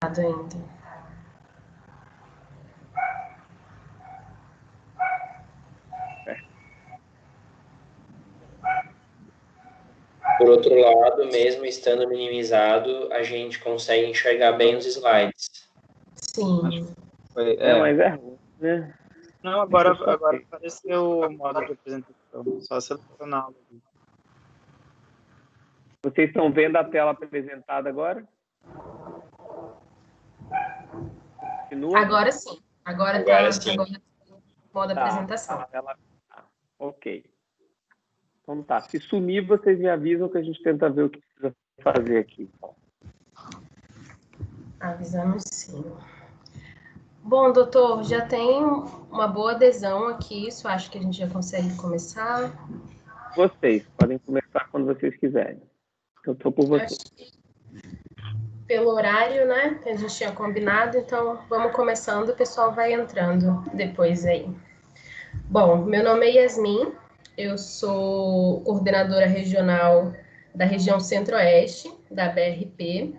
ainda. Por outro lado, mesmo estando minimizado, a gente consegue enxergar bem os slides. Sim. Mas é ruim, né? Não, agora apareceu o modo de apresentação. Só selecioná-lo. Vocês estão vendo a tela apresentada agora? Continua? Agora sim. Agora sim. Agora modo apresentação. Ok. Então tá. Se sumir, vocês me avisam que a gente tenta ver o que precisa fazer aqui. Avisamos sim. Bom, doutor, já tem uma boa adesão aqui, isso acho que a gente já consegue começar. Vocês podem começar quando vocês quiserem. Eu estou por vocês. Acho que pelo horário, né, que a gente tinha combinado, então vamos começando, o pessoal vai entrando depois aí. Bom, meu nome é Yasmin, eu sou coordenadora regional da região Centro-Oeste, da BRP.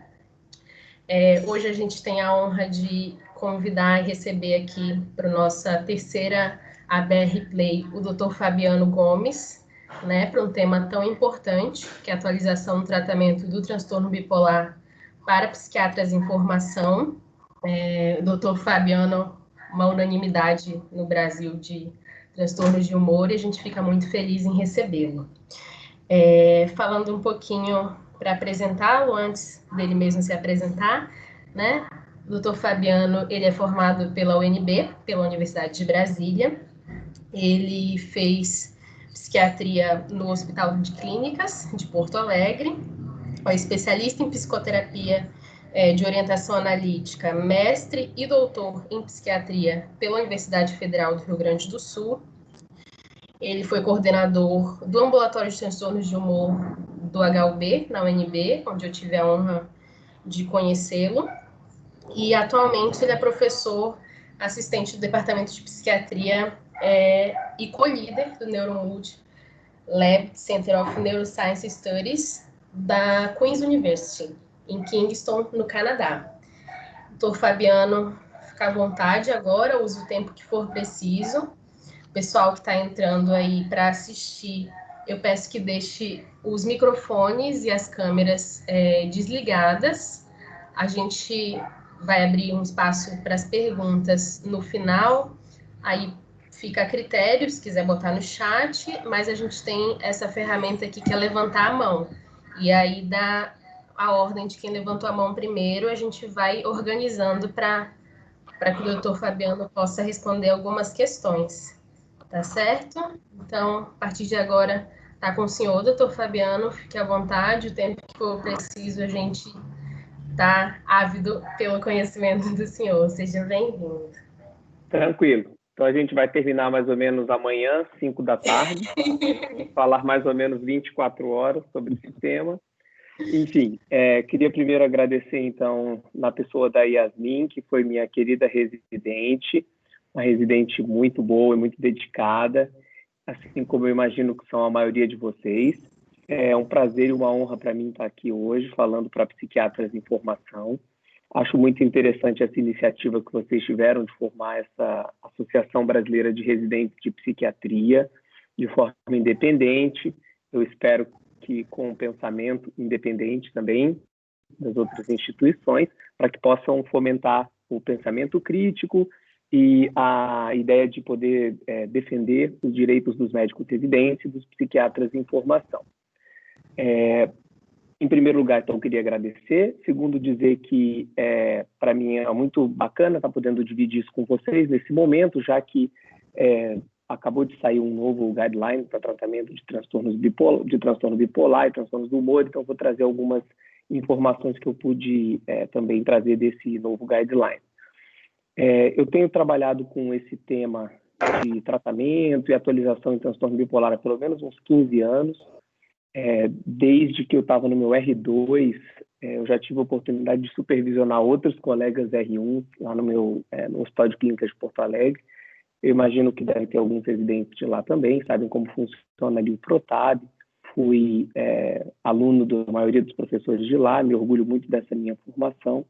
Hoje a gente tem a honra de convidar e receber aqui para a nossa terceira ABR Play o Dr. Fabiano Gomes, né, para um tema tão importante, que é a atualização do tratamento do transtorno bipolar para psiquiatras em formação. O Dr. Fabiano, uma unanimidade no Brasil de transtornos de humor, e a gente fica muito feliz em recebê-lo. Falando um pouquinho para apresentá-lo, antes dele mesmo se apresentar, né? O Dr. Fabiano, ele é formado pela UNB, pela Universidade de Brasília. Ele fez psiquiatria no Hospital de Clínicas de Porto Alegre. É especialista em psicoterapia de orientação analítica, mestre e doutor em psiquiatria pela Universidade Federal do Rio Grande do Sul. Ele foi coordenador do Ambulatório de Transtornos de Humor do HUB, na UNB, onde eu tive a honra de conhecê-lo. E atualmente ele é professor assistente do Departamento de Psiquiatria e co-líder do Neuromulti Lab Center of Neuroscience Studies da Queen's University, em Kingston, no Canadá. Doutor Fabiano, fica à vontade agora, use o tempo que for preciso. O pessoal que está entrando aí para assistir, eu peço que deixe os microfones e as câmeras desligadas. A gente vai abrir um espaço para as perguntas no final, aí fica a critério, se quiser botar no chat, mas a gente tem essa ferramenta aqui que é levantar a mão. E aí dá a ordem de quem levantou a mão primeiro, a gente vai organizando para que o doutor Fabiano possa responder algumas questões. Tá certo? Então, a partir de agora, tá com o senhor, doutor Fabiano, fique à vontade, o tempo que for preciso, a gente tá ávido pelo conhecimento do senhor. Seja bem-vindo. Tranquilo. Então, a gente vai terminar mais ou menos amanhã, 5 da tarde, falar mais ou menos 24 horas sobre esse tema. Enfim, queria primeiro agradecer, então, na pessoa da Yasmin, que foi minha querida residente, uma residente muito boa e muito dedicada, assim como eu imagino que são a maioria de vocês. É um prazer e uma honra para mim estar aqui hoje, falando para psiquiatras em formação. Acho muito interessante essa iniciativa que vocês tiveram de formar essa Associação Brasileira de Residentes de Psiquiatria de forma independente. Eu espero que com um pensamento independente também das outras instituições, para que possam fomentar o pensamento crítico e a ideia de poder defender os direitos dos médicos residentes e dos psiquiatras em formação. Em primeiro lugar, então, eu queria agradecer. Segundo, dizer que, para mim, é muito bacana estar podendo dividir isso com vocês nesse momento, já que acabou de sair um novo guideline para tratamento de transtorno bipolar e transtornos do humor, então vou trazer algumas informações que eu pude também trazer desse novo guideline. Eu tenho trabalhado com esse tema de tratamento e atualização em transtorno bipolar há pelo menos uns 15 anos. Desde que eu estava no meu R2, eu já tive a oportunidade de supervisionar outros colegas R1 lá no Hospital de Clínicas de Porto Alegre. Eu imagino que deve ter alguns residentes de lá também, sabem como funciona ali o PROTAB. Fui aluno da maioria dos professores de lá, me orgulho muito dessa minha formação.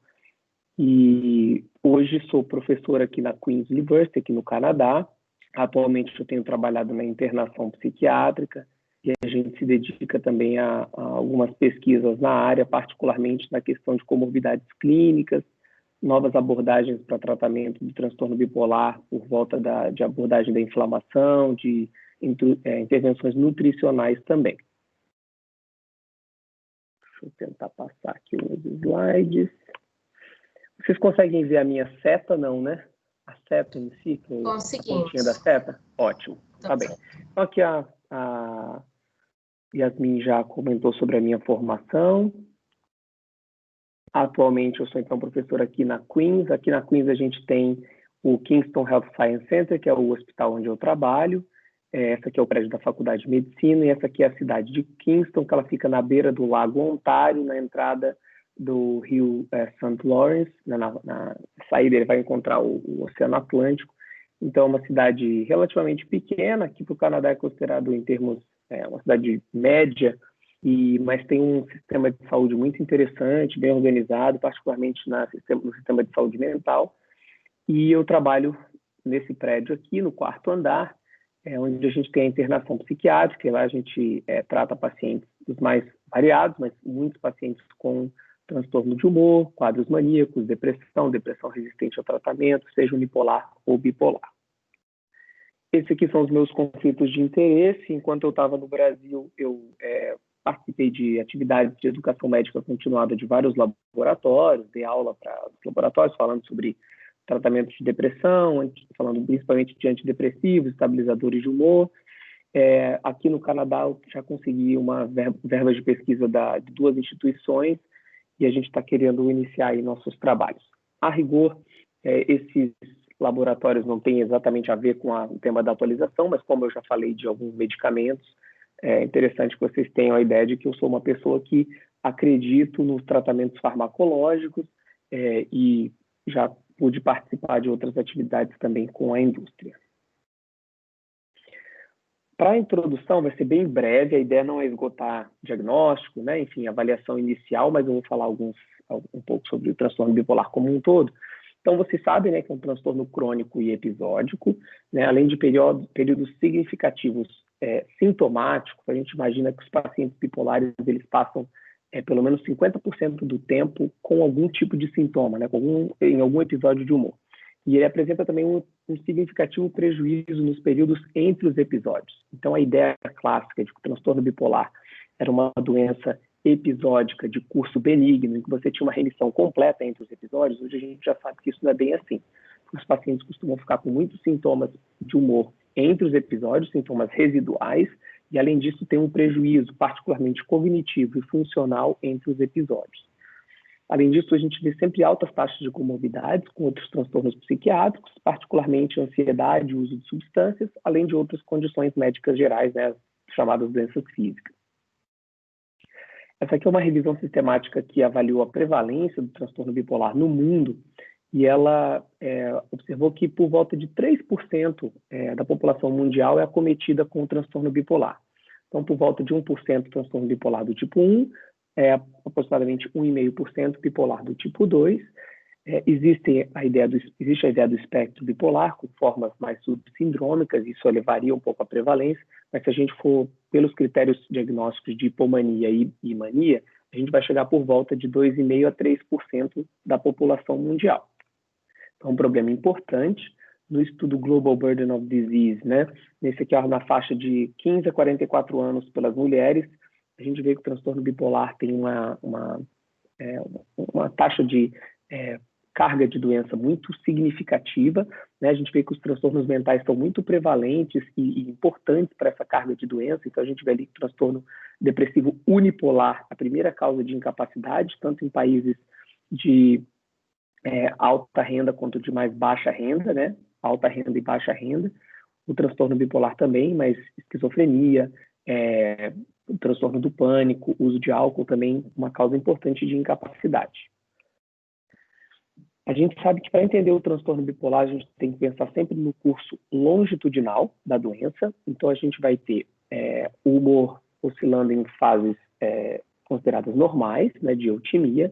e hoje sou professor aqui na Queen's University, aqui no Canadá. Atualmente eu tenho trabalhado na internação psiquiátrica e a gente se dedica também a algumas pesquisas na área, particularmente na questão de comorbidades clínicas, novas abordagens para tratamento do transtorno bipolar por volta de abordagem da inflamação, de intervenções nutricionais também. Deixa eu tentar passar aqui os slides. Vocês conseguem ver a minha seta, não, né? A seta em si, a pontinha da seta? Ótimo, tá bem. Então aqui a Yasmin já comentou sobre a minha formação. Atualmente eu sou então professor aqui na Queen's. Aqui na Queen's a gente tem o Kingston Health Science Center, que é o hospital onde eu trabalho. Essa aqui é o prédio da Faculdade de Medicina, e essa aqui é a cidade de Kingston, que ela fica na beira do Lago Ontário, na entrada do rio St. Lawrence. Na saída ele vai encontrar o Oceano Atlântico. Então é uma cidade relativamente pequena, que para o Canadá é considerado em termos, uma cidade média, mas tem um sistema de saúde muito interessante, bem organizado, particularmente no sistema de saúde mental. E eu trabalho nesse prédio aqui, no 4º andar, onde a gente tem a internação psiquiátrica, e lá a gente trata pacientes dos mais variados, mas muitos pacientes com transtorno de humor, quadros maníacos, depressão resistente ao tratamento, seja unipolar ou bipolar. Esses aqui são os meus conflitos de interesse. Enquanto eu estava no Brasil, eu participei de atividades de educação médica continuada de vários laboratórios, dei aula para os laboratórios falando sobre tratamento de depressão, falando principalmente de antidepressivos, estabilizadores de humor. Aqui no Canadá eu já consegui uma verba de pesquisa de 2 instituições e a gente está querendo iniciar aí nossos trabalhos. A rigor, esses laboratórios não têm exatamente a ver com o tema da atualização, mas como eu já falei de alguns medicamentos, é interessante que vocês tenham a ideia de que eu sou uma pessoa que acredito nos tratamentos farmacológicos e já pude participar de outras atividades também com a indústria. Para a introdução, vai ser bem breve, a ideia não é esgotar diagnóstico, né? Enfim, avaliação inicial, mas eu vou falar um pouco sobre o transtorno bipolar como um todo. Então, vocês sabem, né, que é um transtorno crônico e episódico, né? Além de períodos significativos sintomáticos, a gente imagina que os pacientes bipolares eles passam pelo menos 50% do tempo com algum tipo de sintoma, né, em algum episódio de humor. E ele apresenta também um significativo prejuízo nos períodos entre os episódios. Então, a ideia clássica de que o transtorno bipolar era uma doença episódica de curso benigno, em que você tinha uma remissão completa entre os episódios, hoje a gente já sabe que isso não é bem assim. Os pacientes costumam ficar com muitos sintomas de humor entre os episódios, sintomas residuais, e além disso tem um prejuízo particularmente cognitivo e funcional entre os episódios. Além disso, a gente vê sempre altas taxas de comorbidades com outros transtornos psiquiátricos, particularmente ansiedade, uso de substâncias, além de outras condições médicas gerais, né, chamadas doenças físicas. Essa aqui é uma revisão sistemática que avaliou a prevalência do transtorno bipolar no mundo e ela observou que por volta de 3% da população mundial é acometida com o transtorno bipolar. Então, por volta de 1% transtorno bipolar do tipo 1, aproximadamente 1,5% bipolar do tipo 2. Existe a ideia do espectro bipolar, com formas mais subsindrômicas, isso elevaria um pouco a prevalência, mas se a gente for pelos critérios diagnósticos de hipomania e mania, a gente vai chegar por volta de 2,5% a 3% da população mundial. Então, é um problema importante. No estudo Global Burden of Disease, né, nesse aqui na faixa de 15 a 44 anos pelas mulheres, a gente vê que o transtorno bipolar tem uma taxa de carga de doença muito significativa, né? A gente vê que os transtornos mentais são muito prevalentes e importantes para essa carga de doença. Então, a gente vê ali que o transtorno depressivo unipolar, a primeira causa de incapacidade, tanto em países de alta renda quanto de mais baixa renda, né? Alta renda e baixa renda. O transtorno bipolar também, mas esquizofrenia, o transtorno do pânico, uso de álcool também, uma causa importante de incapacidade. A gente sabe que para entender o transtorno bipolar, a gente tem que pensar sempre no curso longitudinal da doença. Então, a gente vai ter o humor oscilando em fases consideradas normais, né, de eutimia,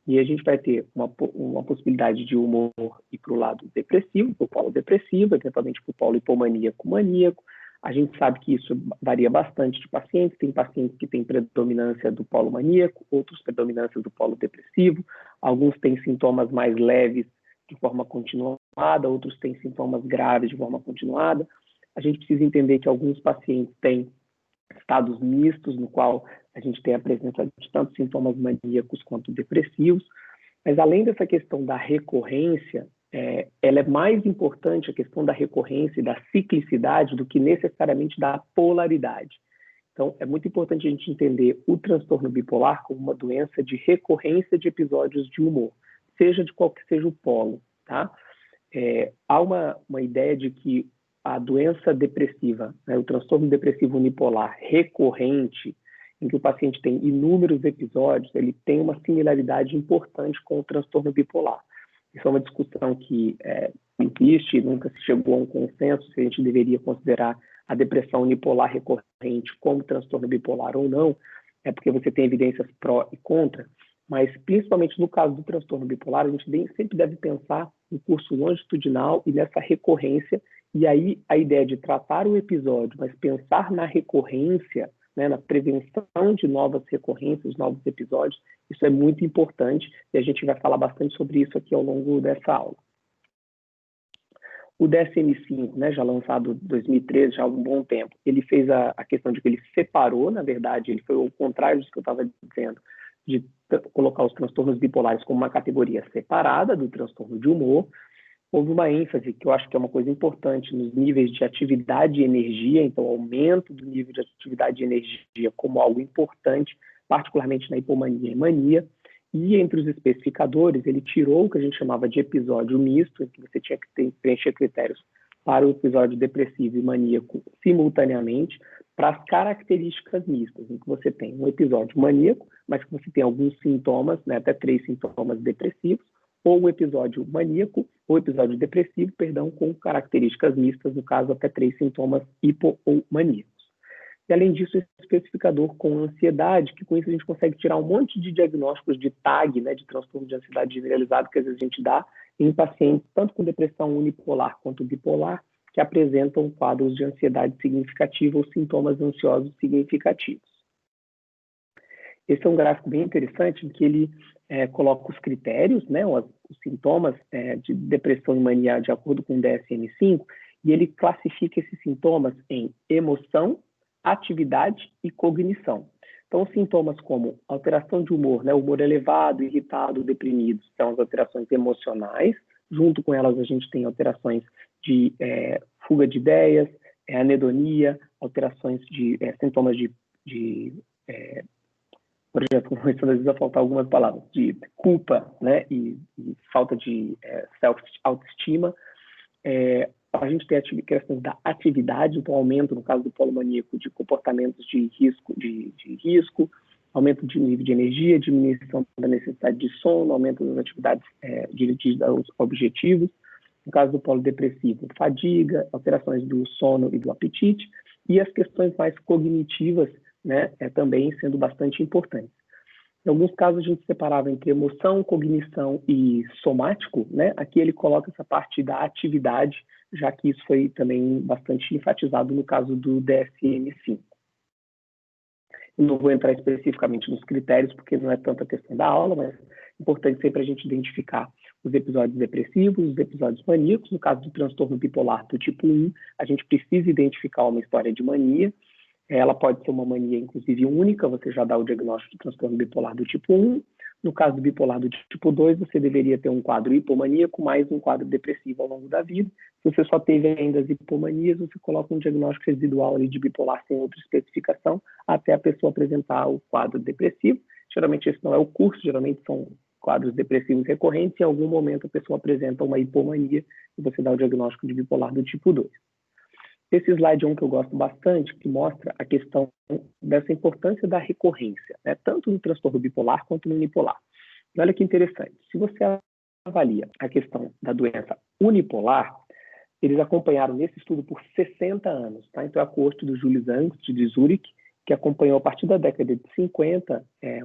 E a gente vai ter uma possibilidade de humor ir para o lado depressivo, para o polo depressivo, eventualmente para o polo hipomaníaco, maníaco. A gente sabe que isso varia bastante de pacientes. Tem pacientes que têm predominância do polo maníaco, outros predominância do polo depressivo. Alguns têm sintomas mais leves de forma continuada, outros têm sintomas graves de forma continuada. A gente precisa entender que alguns pacientes têm estados mistos, no qual a gente tem a presença de tanto sintomas maníacos quanto depressivos. Mas além dessa questão da recorrência, ela é mais importante, a questão da recorrência e da ciclicidade, do que necessariamente da polaridade. Então, é muito importante a gente entender o transtorno bipolar como uma doença de recorrência de episódios de humor, seja de qual que seja o polo, tá? Há uma ideia de que a doença depressiva, né, o transtorno depressivo unipolar recorrente, em que o paciente tem inúmeros episódios, ele tem uma similaridade importante com o transtorno bipolar. Isso é uma discussão que existe, nunca se chegou a um consenso se a gente deveria considerar a depressão unipolar recorrente como transtorno bipolar ou não, porque você tem evidências pró e contra, mas principalmente no caso do transtorno bipolar, a gente sempre deve pensar no curso longitudinal e nessa recorrência. E aí a ideia de tratar o episódio, mas pensar na recorrência, né, na prevenção de novas recorrências, novos episódios, isso é muito importante e a gente vai falar bastante sobre isso aqui ao longo dessa aula. O DSM-5, né, já lançado em 2013, já há um bom tempo, ele fez a questão de que ele separou, na verdade, ele foi o contrário disso que eu estava dizendo, de colocar os transtornos bipolares como uma categoria separada do transtorno de humor. Houve uma ênfase, que eu acho que é uma coisa importante, nos níveis de atividade e energia, então aumento do nível de atividade e energia como algo importante, particularmente na hipomania e mania. E entre os especificadores, ele tirou o que a gente chamava de episódio misto, em que você tinha que preencher critérios para o episódio depressivo e maníaco simultaneamente, para as características mistas, em que você tem um episódio maníaco, mas que você tem alguns sintomas, né, até 3 sintomas depressivos, ou um episódio maníaco, ou episódio depressivo, perdão, com características mistas, no caso, até 3 sintomas hipo ou maníacos. E, além disso, esse especificador com ansiedade, que com isso a gente consegue tirar um monte de diagnósticos de TAG, né, de transtorno de ansiedade generalizado, que às vezes a gente dá em pacientes, tanto com depressão unipolar quanto bipolar, que apresentam quadros de ansiedade significativa ou sintomas ansiosos significativos. Esse é um gráfico bem interessante, em que ele coloca os critérios, né, os sintomas de depressão e mania de acordo com o DSM-5, e ele classifica esses sintomas em emoção, atividade e cognição. Então, sintomas como alteração de humor, né, humor elevado, irritado, deprimido, são as alterações emocionais. Junto com elas, a gente tem alterações de fuga de ideias, anedonia, alterações de sintomas por exemplo, começando às vezes a faltar algumas palavras, de culpa, né, e falta de self-autoestima. A gente tem a questão da atividade, então aumento, no caso do polo maníaco, de comportamentos de risco, aumento de nível de energia, diminuição da necessidade de sono, aumento das atividades dirigidas aos objetivos. No caso do polo depressivo, fadiga, alterações do sono e do apetite, e as questões mais cognitivas, né, também sendo bastante importantes. Em alguns casos, a gente separava entre emoção, cognição e somático, né? Aqui ele coloca essa parte da atividade, já que isso foi também bastante enfatizado no caso do DSM-5. Eu não vou entrar especificamente nos critérios, porque não é tanta questão da aula, mas é importante sempre a gente identificar os episódios depressivos, os episódios maníacos. No caso do transtorno bipolar do tipo 1, a gente precisa identificar uma história de mania. Ela pode ser uma mania, inclusive, única, você já dá o diagnóstico de transtorno bipolar do tipo 1. No caso do bipolar do tipo 2, você deveria ter um quadro hipomaníaco mais um quadro depressivo ao longo da vida. Se você só teve ainda as hipomanias, você coloca um diagnóstico residual ali de bipolar sem outra especificação, até a pessoa apresentar o quadro depressivo. Geralmente esse não é o curso, geralmente são quadros depressivos recorrentes, e em algum momento a pessoa apresenta uma hipomania e você dá o diagnóstico de bipolar do tipo 2. Esse slide é um que eu gosto bastante, que mostra a questão dessa importância da recorrência, né? Tanto no transtorno bipolar quanto no unipolar. E olha que interessante, se você avalia a questão da doença unipolar, eles acompanharam nesse estudo por 60 anos, tá? Então é a coorte do Julius Angst de Zurich que acompanhou a partir da década de 50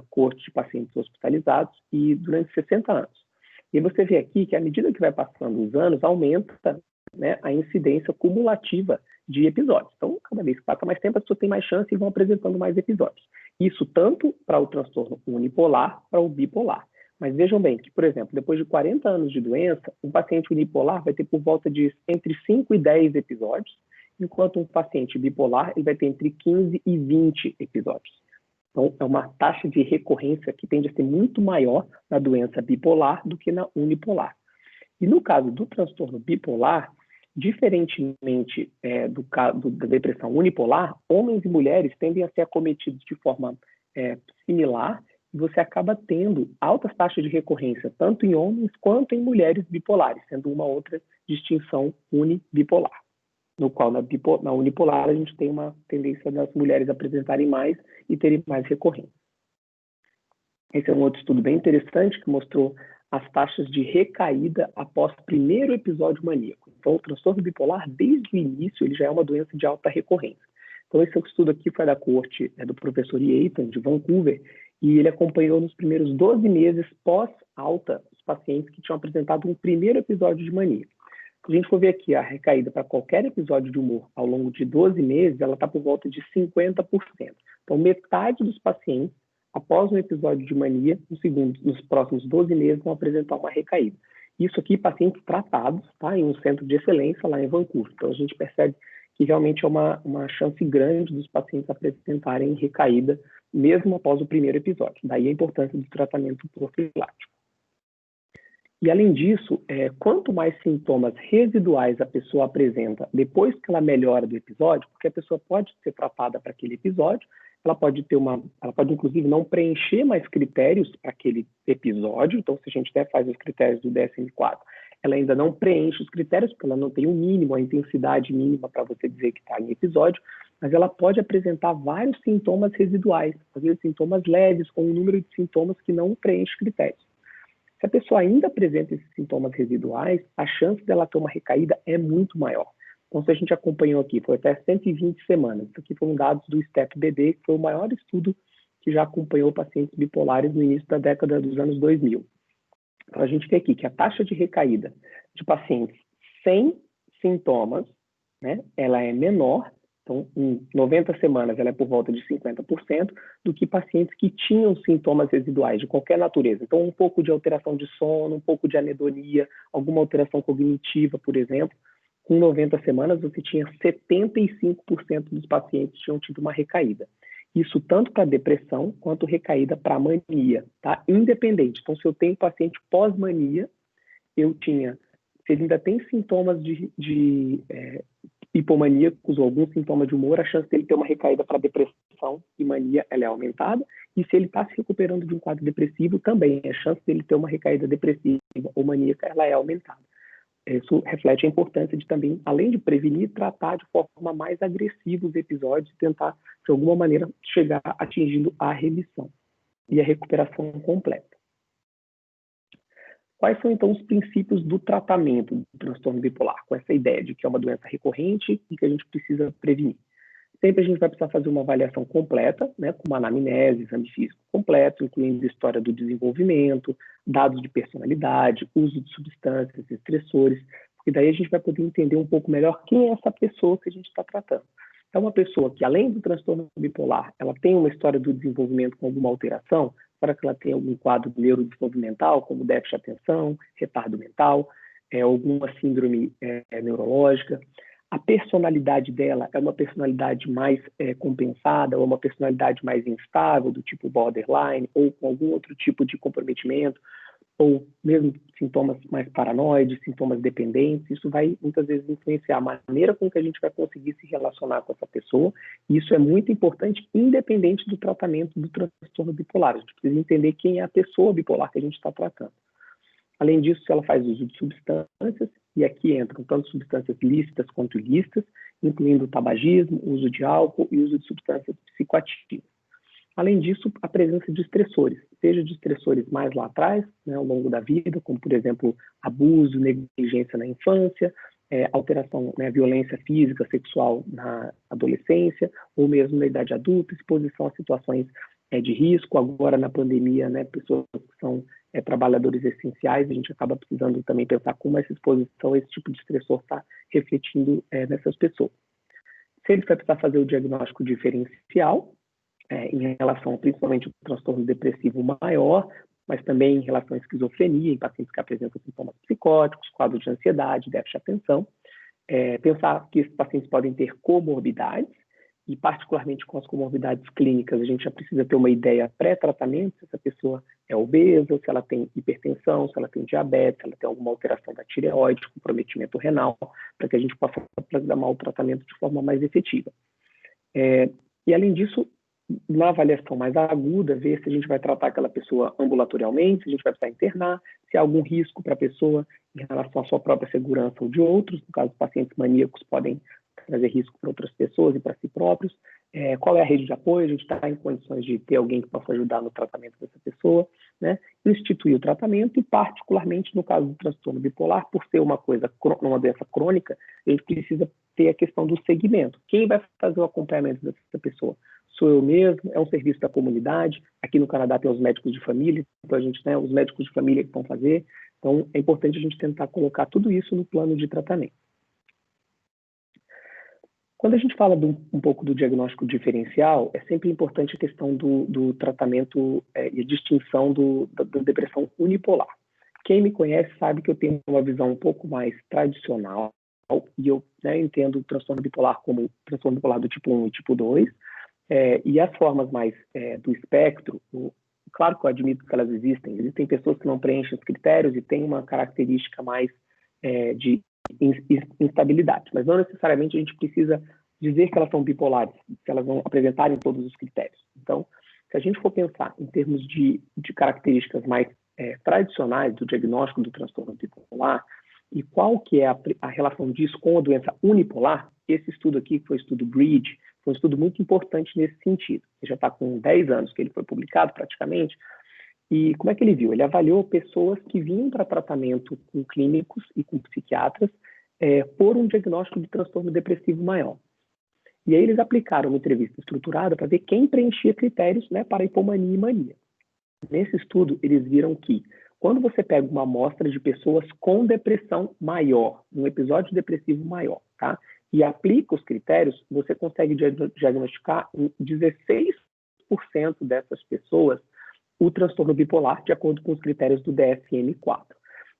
coorte de pacientes hospitalizados e durante 60 anos. E você vê aqui que, à medida que vai passando os anos, aumenta, né, a incidência cumulativa de episódios. Então, cada vez que passa mais tempo, as pessoas têm mais chance e vão apresentando mais episódios. Isso tanto para o transtorno unipolar, para o bipolar. Mas vejam bem que, por exemplo, depois de 40 anos de doença, um paciente unipolar vai ter por volta de entre 5 e 10 episódios, enquanto um paciente bipolar ele vai ter entre 15 e 20 episódios. Então, é uma taxa de recorrência que tende a ser muito maior na doença bipolar do que na unipolar. E no caso do transtorno bipolar, diferentemente da depressão unipolar, homens e mulheres tendem a ser acometidos de forma similar, e você acaba tendo altas taxas de recorrência, tanto em homens quanto em mulheres bipolares, sendo uma outra distinção unibipolar. No qual, na unipolar, a gente tem uma tendência das mulheres apresentarem mais e terem mais recorrência. Esse é um outro estudo bem interessante que mostrou as taxas de recaída após o primeiro episódio maníaco. Então, o transtorno bipolar, desde o início, ele já é uma doença de alta recorrência. Então, esse estudo aqui foi da coorte do professor Yeaton, de Vancouver, e ele acompanhou nos primeiros 12 meses pós-alta os pacientes que tinham apresentado um primeiro episódio de mania. Se a gente for ver aqui a recaída para qualquer episódio de humor ao longo de 12 meses, ela está por volta de 50%. Então, metade dos pacientes, após um episódio de mania, nos próximos 12 meses, vão apresentar uma recaída. Isso aqui, pacientes tratados, tá, em um centro de excelência lá em Vancouver. Então, a gente percebe que realmente é uma chance grande dos pacientes apresentarem recaída, mesmo após o primeiro episódio. Daí a importância do tratamento profilático. E, além disso, quanto mais sintomas residuais a pessoa apresenta depois que ela melhora do episódio, porque a pessoa pode ser tratada para aquele episódio, ela pode inclusive não preencher mais critérios para aquele episódio. Então, se a gente até faz os critérios do DSM-4, ela ainda não preenche os critérios, porque ela não tem o mínimo, a intensidade mínima para você dizer que está em episódio, mas ela pode apresentar vários sintomas residuais, às vezes sintomas leves, ou um número de sintomas que não preenche critérios. Se a pessoa ainda apresenta esses sintomas residuais, a chance dela ter uma recaída é muito maior. Então, se a gente acompanhou aqui, foi até 120 semanas. Isso aqui foram dados do STEP-BD, que foi o maior estudo que já acompanhou pacientes bipolares no início da década dos anos 2000. Então, a gente vê aqui que a taxa de recaída de pacientes sem sintomas, né, ela é menor. Então, em 90 semanas, ela é por volta de 50%, do que pacientes que tinham sintomas residuais de qualquer natureza. Então, um pouco de alteração de sono, um pouco de anedonia, alguma alteração cognitiva, por exemplo. Com 90 semanas, você tinha 75% dos pacientes que tinham tido uma recaída. Isso tanto para depressão quanto recaída para mania, tá? Independente. Então, se eu tenho paciente pós-mania, se ele ainda tem sintomas de hipomaníacos ou algum sintoma de humor, a chance dele ter uma recaída para depressão e mania ela é aumentada. E se ele está se recuperando de um quadro depressivo, também a chance dele ter uma recaída depressiva ou maníaca ela é aumentada. Isso reflete a importância de também, além de prevenir, tratar de forma mais agressiva os episódios e tentar, de alguma maneira, chegar atingindo a remissão e a recuperação completa. Quais são, então, os princípios do tratamento do transtorno bipolar, com essa ideia de que é uma doença recorrente e que a gente precisa prevenir? Sempre a gente vai precisar fazer uma avaliação completa, né, com uma anamnese, exame físico completo, incluindo história do desenvolvimento, dados de personalidade, uso de substâncias, estressores, porque daí a gente vai poder entender um pouco melhor quem é essa pessoa que a gente está tratando. É uma pessoa que, além do transtorno bipolar, ela tem uma história do desenvolvimento com alguma alteração, para que ela tenha algum quadro neurodesenvolvimental, como déficit de atenção, retardo mental, alguma síndrome neurológica. A personalidade dela é uma personalidade mais compensada, ou uma personalidade mais instável, do tipo borderline, ou com algum outro tipo de comprometimento, ou mesmo sintomas mais paranoides, sintomas dependentes. Isso vai, muitas vezes, influenciar a maneira com que a gente vai conseguir se relacionar com essa pessoa. E isso é muito importante, independente do tratamento do transtorno bipolar. A gente precisa entender quem é a pessoa bipolar que a gente está tratando. Além disso, se ela faz uso de substâncias, e aqui entram tanto substâncias lícitas quanto ilícitas, incluindo tabagismo, uso de álcool e uso de substâncias psicoativas. Além disso, a presença de estressores, seja de estressores mais lá atrás, né, ao longo da vida, como, por exemplo, abuso, negligência na infância, alteração, né, violência física, sexual na adolescência, ou mesmo na idade adulta, exposição a situações de risco. Agora, na pandemia, né, pessoas que são trabalhadores essenciais, a gente acaba precisando também pensar como essa exposição, esse tipo de estressor está refletindo nessas pessoas. Se ele vai precisar fazer o diagnóstico diferencial, em relação principalmente ao transtorno depressivo maior, mas também em relação à esquizofrenia, em pacientes que apresentam sintomas psicóticos, quadros de ansiedade, déficit de atenção. Pensar que esses pacientes podem ter comorbidades, e particularmente com as comorbidades clínicas, a gente já precisa ter uma ideia pré-tratamento, se essa pessoa é obesa, se ela tem hipertensão, se ela tem diabetes, se ela tem alguma alteração da tireoide, comprometimento renal, para que a gente possa programar o tratamento de forma mais efetiva. E além disso, na avaliação mais aguda, ver se a gente vai tratar aquela pessoa ambulatorialmente, se a gente vai precisar internar, se há algum risco para a pessoa em relação à sua própria segurança ou de outros. No caso, pacientes maníacos podem trazer risco para outras pessoas e para si próprios. Qual é a rede de apoio? A gente está em condições de ter alguém que possa ajudar no tratamento dessa pessoa, né? Instituir o tratamento e, particularmente, no caso do transtorno bipolar, por ser uma doença crônica, a gente precisa ter a questão do segmento. Quem vai fazer o acompanhamento dessa pessoa? Sou eu mesmo? É um serviço da comunidade? Aqui no Canadá tem os médicos de família, então a gente, né, os médicos de família que vão fazer. Então, é importante a gente tentar colocar tudo isso no plano de tratamento. Quando a gente fala um pouco do diagnóstico diferencial, é sempre importante a questão do tratamento e a distinção da depressão unipolar. Quem me conhece sabe que eu tenho uma visão um pouco mais tradicional, e eu, né, entendo o transtorno bipolar como transtorno bipolar do tipo 1 e tipo 2, e as formas mais do espectro, claro que eu admito que elas existem pessoas que não preenchem os critérios e têm uma característica mais de instabilidade, mas não necessariamente a gente precisa dizer que elas são bipolares, se elas não apresentarem todos os critérios. Então, se a gente for pensar em termos de características mais tradicionais do diagnóstico do transtorno bipolar, e qual que é a relação disso com a doença unipolar, esse estudo aqui, que foi o estudo Bridge, foi um estudo muito importante nesse sentido. Ele já está com 10 anos que ele foi publicado, praticamente. E como é que ele viu? Ele avaliou pessoas que vinham para tratamento com clínicos e com psiquiatras por um diagnóstico de transtorno depressivo maior. E aí eles aplicaram uma entrevista estruturada para ver quem preenchia critérios, né, para hipomania e mania. Nesse estudo, eles viram que quando você pega uma amostra de pessoas com depressão maior, um episódio depressivo maior, tá? E aplica os critérios, você consegue diagnosticar em 16% dessas pessoas o transtorno bipolar, de acordo com os critérios do DSM-4.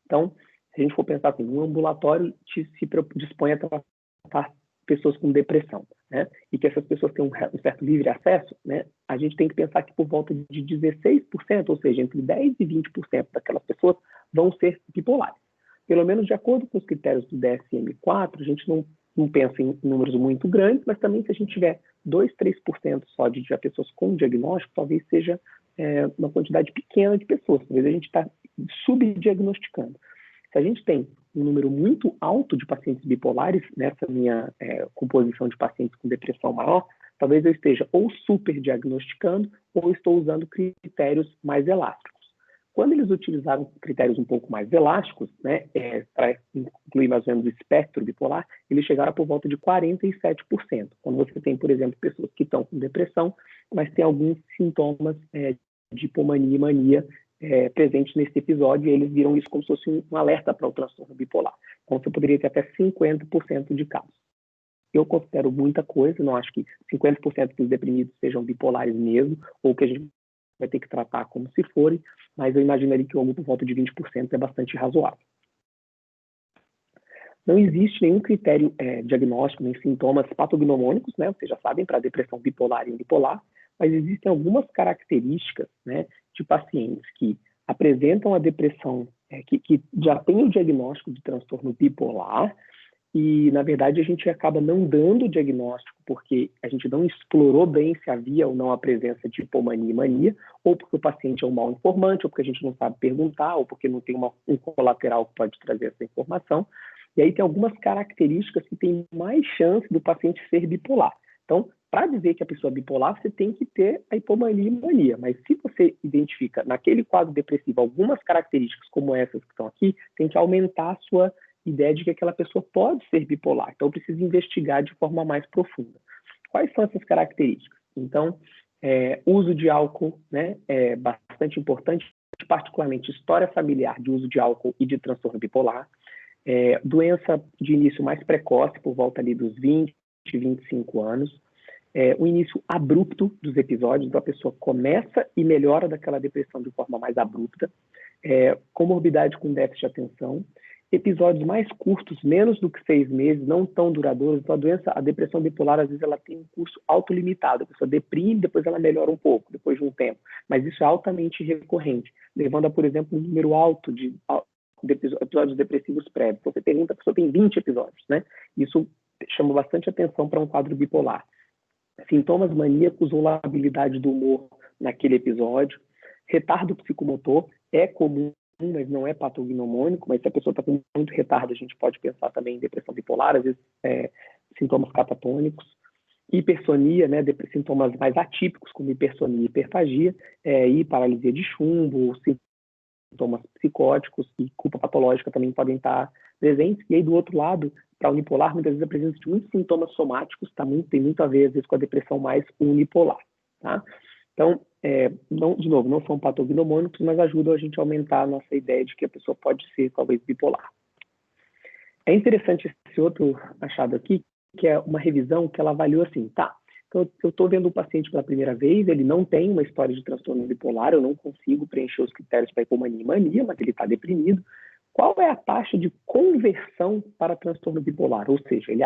Então, se a gente for pensar assim, um ambulatório se dispõe a tratar pessoas com depressão, né? E que essas pessoas têm um certo livre acesso, né? A gente tem que pensar que por volta de 16%, ou seja, entre 10% e 20% daquelas pessoas vão ser bipolares. Pelo menos de acordo com os critérios do DSM-4, a gente não pensa em números muito grandes, mas também se a gente tiver 2%, 3% só de pessoas com diagnóstico, talvez seja uma quantidade pequena de pessoas. Talvez a gente está subdiagnosticando. Se a gente tem um número muito alto de pacientes bipolares nessa minha composição de pacientes com depressão maior, talvez eu esteja ou superdiagnosticando ou estou usando critérios mais elásticos. Quando eles utilizaram critérios um pouco mais elásticos, né, para incluir mais ou menos o espectro bipolar, eles chegaram por volta de 47%. Quando você tem, por exemplo, pessoas que estão com depressão, mas tem alguns sintomas de hipomania e mania presentes nesse episódio, e eles viram isso como se fosse um alerta para o transtorno bipolar. Então, você poderia ter até 50% de casos. Eu considero muita coisa, não acho que 50% dos deprimidos sejam bipolares mesmo, ou que a gente vai ter que tratar como se forem, mas eu imaginaria que algo por volta de 20% é bastante razoável. Não existe nenhum critério diagnóstico, nem sintomas patognomônicos, né? Vocês já sabem, para depressão bipolar e unipolar, mas existem algumas características, né, de pacientes que apresentam a depressão, que já têm o diagnóstico de transtorno bipolar, e, na verdade, a gente acaba não dando o diagnóstico porque a gente não explorou bem se havia ou não a presença de hipomania e mania, ou porque o paciente é um mau informante, ou porque a gente não sabe perguntar, ou porque não tem um colateral que pode trazer essa informação. E aí tem algumas características que têm mais chance do paciente ser bipolar. Então, para dizer que a pessoa é bipolar, você tem que ter a hipomania e mania. Mas se você identifica naquele quadro depressivo algumas características como essas que estão aqui, tem que aumentar a sua ideia de que aquela pessoa pode ser bipolar. Então, eu preciso investigar de forma mais profunda. Quais são essas características? Então, uso de álcool, né, é bastante importante, particularmente história familiar de uso de álcool e de transtorno bipolar. Doença de início mais precoce, por volta ali dos 20, 25 anos. O início abrupto dos episódios, então a pessoa começa e melhora daquela depressão de forma mais abrupta. Comorbidade com déficit de atenção. Episódios mais curtos, menos do que 6 meses, não tão duradouros. Então, a depressão bipolar, às vezes, ela tem um curso autolimitado. A pessoa deprime, depois ela melhora um pouco, depois de um tempo. Mas isso é altamente recorrente, levando a, por exemplo, um número alto de episódios depressivos prévios. Então, você pergunta, a pessoa tem 20 episódios, né? Isso chama bastante atenção para um quadro bipolar. Sintomas maníacos ou labilidade do humor naquele episódio. Retardo psicomotor é comum, mas não é patognomônico, mas se a pessoa está com muito retardo, a gente pode pensar também em depressão bipolar, às vezes sintomas catatônicos. Hipersonia, né, sintomas mais atípicos, como hipersonia e hiperfagia, e paralisia de chumbo, sintomas psicóticos e culpa patológica também podem estar presentes. E aí, do outro lado, para a unipolar, muitas vezes a presença de muitos sintomas somáticos tem muito a ver, às vezes, com a depressão mais unipolar, tá? Então, de novo, não são patognomônicos, mas ajudam a gente a aumentar a nossa ideia de que a pessoa pode ser, talvez, bipolar. É interessante esse outro achado aqui, que é uma revisão que ela avaliou assim, tá, então eu estou vendo o paciente pela primeira vez, ele não tem uma história de transtorno bipolar, eu não consigo preencher os critérios para hipomania e mania, mas ele está deprimido. Qual é a taxa de conversão para transtorno bipolar? Ou seja, ele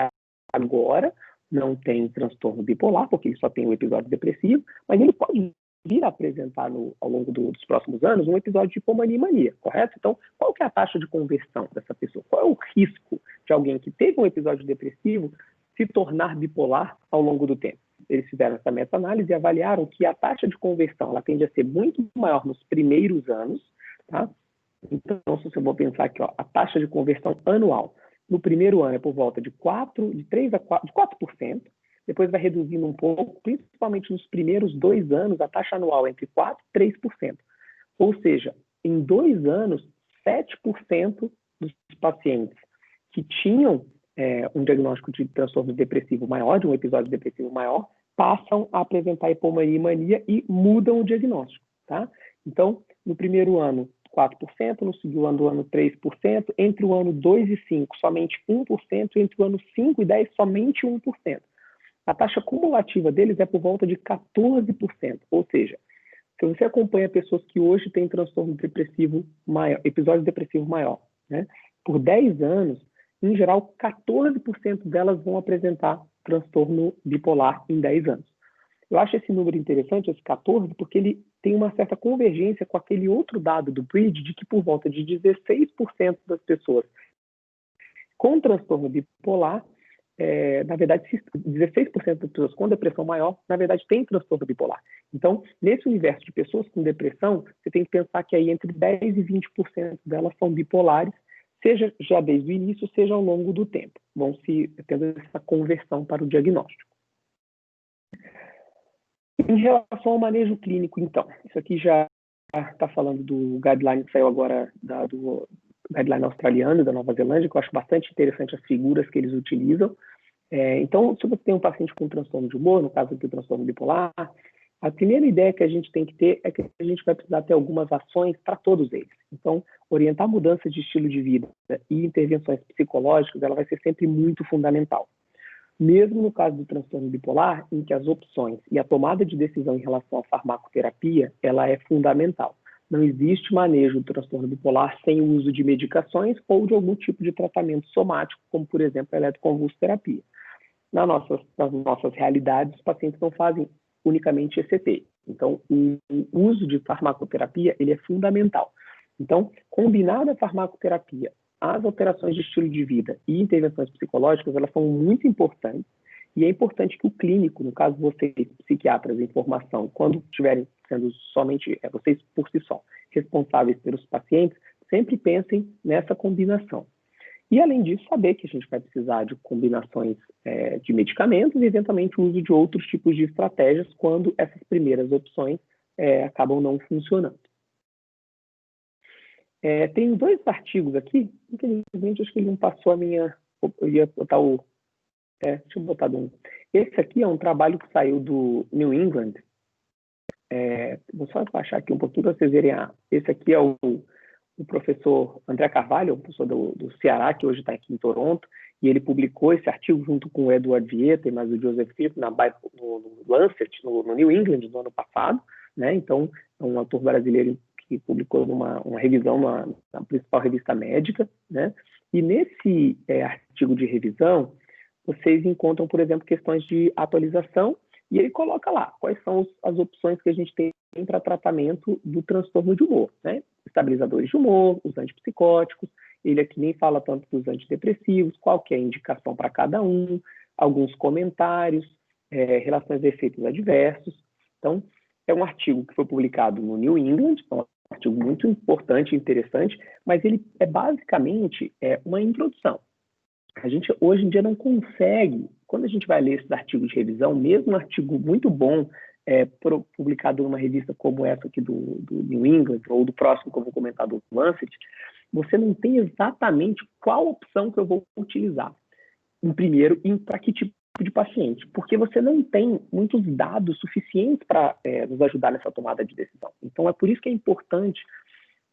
agora não tem transtorno bipolar, porque ele só tem um episódio depressivo, mas ele pode vir a apresentar ao longo dos próximos anos um episódio de hipomania e mania, correto? Então, qual que é a taxa de conversão dessa pessoa? Qual é o risco de alguém que teve um episódio depressivo se tornar bipolar ao longo do tempo? Eles fizeram essa meta-análise e avaliaram que a taxa de conversão ela tende a ser muito maior nos primeiros anos, tá? Então, se você for pensar aqui, a taxa de conversão anual no primeiro ano é por volta de 4%, depois vai reduzindo um pouco, principalmente nos primeiros 2 anos, a taxa anual é entre 4% e 3%. Ou seja, em 2 anos, 7% dos pacientes que tinham um diagnóstico de transtorno depressivo maior, de um episódio depressivo maior, passam a apresentar hipomania e mania e mudam o diagnóstico, tá? Então, no primeiro ano, 4%, no segundo ano, 3%, entre o ano 2 e 5, somente 1%, entre o ano 5 e 10, somente 1%. A taxa cumulativa deles é por volta de 14%, ou seja, se você acompanha pessoas que hoje têm transtorno depressivo maior, episódio depressivo maior, né, por 10 anos, em geral, 14% delas vão apresentar transtorno bipolar em 10 anos. Eu acho esse número interessante, esse 14, porque ele tem uma certa convergência com aquele outro dado do Bridge, de que por volta de 16% das pessoas com transtorno bipolar, na verdade, 16% das pessoas com depressão maior, na verdade, tem transtorno bipolar. Então, nesse universo de pessoas com depressão, você tem que pensar que aí entre 10% e 20% delas são bipolares, seja já desde o início, seja ao longo do tempo. Vão se tendo essa conversão para o diagnóstico. Em relação ao manejo clínico, então, isso aqui já está falando do guideline que saiu agora, do guideline australiano da Nova Zelândia, que eu acho bastante interessante as figuras que eles utilizam. Então, se você tem um paciente com transtorno de humor, no caso aqui o transtorno bipolar, a primeira ideia que a gente tem que ter é que a gente vai precisar ter algumas ações para todos eles. Então, orientar mudanças de estilo de vida e intervenções psicológicas, ela vai ser sempre muito fundamental. Mesmo no caso do transtorno bipolar, em que as opções e a tomada de decisão em relação à farmacoterapia, ela é fundamental. Não existe manejo do transtorno bipolar sem o uso de medicações ou de algum tipo de tratamento somático, como, por exemplo, a eletroconvulsoterapia. Nas nossas realidades, os pacientes não fazem unicamente ECT. Então, o uso de farmacoterapia, ele é fundamental. Então, combinada a farmacoterapia, as alterações de estilo de vida e intervenções psicológicas, elas são muito importantes, e é importante que o clínico, no caso vocês, psiquiatras em formação, quando estiverem sendo somente vocês por si só responsáveis pelos pacientes, sempre pensem nessa combinação. E, além disso, saber que a gente vai precisar de combinações de medicamentos e, eventualmente, o uso de outros tipos de estratégias quando essas primeiras opções acabam não funcionando. Tem 2 artigos aqui, infelizmente acho que ele não passou a minha... Eu ia botar o... deixa eu botar um. Esse aqui é um trabalho que saiu do New England. Vou só baixar aqui um pouquinho para vocês verem. Esse aqui é o professor André Carvalho, o professor do Ceará, que hoje está aqui em Toronto, e ele publicou esse artigo junto com o Edward Vieta e mais o Joseph Fife no Lancet, no New England, no ano passado, né? Então, é um autor brasileiro que publicou uma revisão na principal revista médica, né? E nesse artigo de revisão, vocês encontram, por exemplo, questões de atualização, e ele coloca lá quais são as opções que a gente tem para tratamento do transtorno de humor, né? Estabilizadores de humor, os antipsicóticos, ele aqui nem fala tanto dos antidepressivos, qual que é a indicação para cada um, alguns comentários, relações de efeitos adversos. Então, é um artigo que foi publicado no New England, é um artigo muito importante e interessante, mas ele é basicamente uma introdução. A gente hoje em dia não consegue, quando a gente vai ler esses artigos de revisão, mesmo um artigo muito bom, publicado numa revista como essa aqui do New England, ou do próximo que eu vou comentar do Lancet, você não tem exatamente qual opção que eu vou utilizar, primeiro, e para que tipo de paciente, porque você não tem muitos dados suficientes para nos ajudar nessa tomada de decisão. Então, é por isso que é importante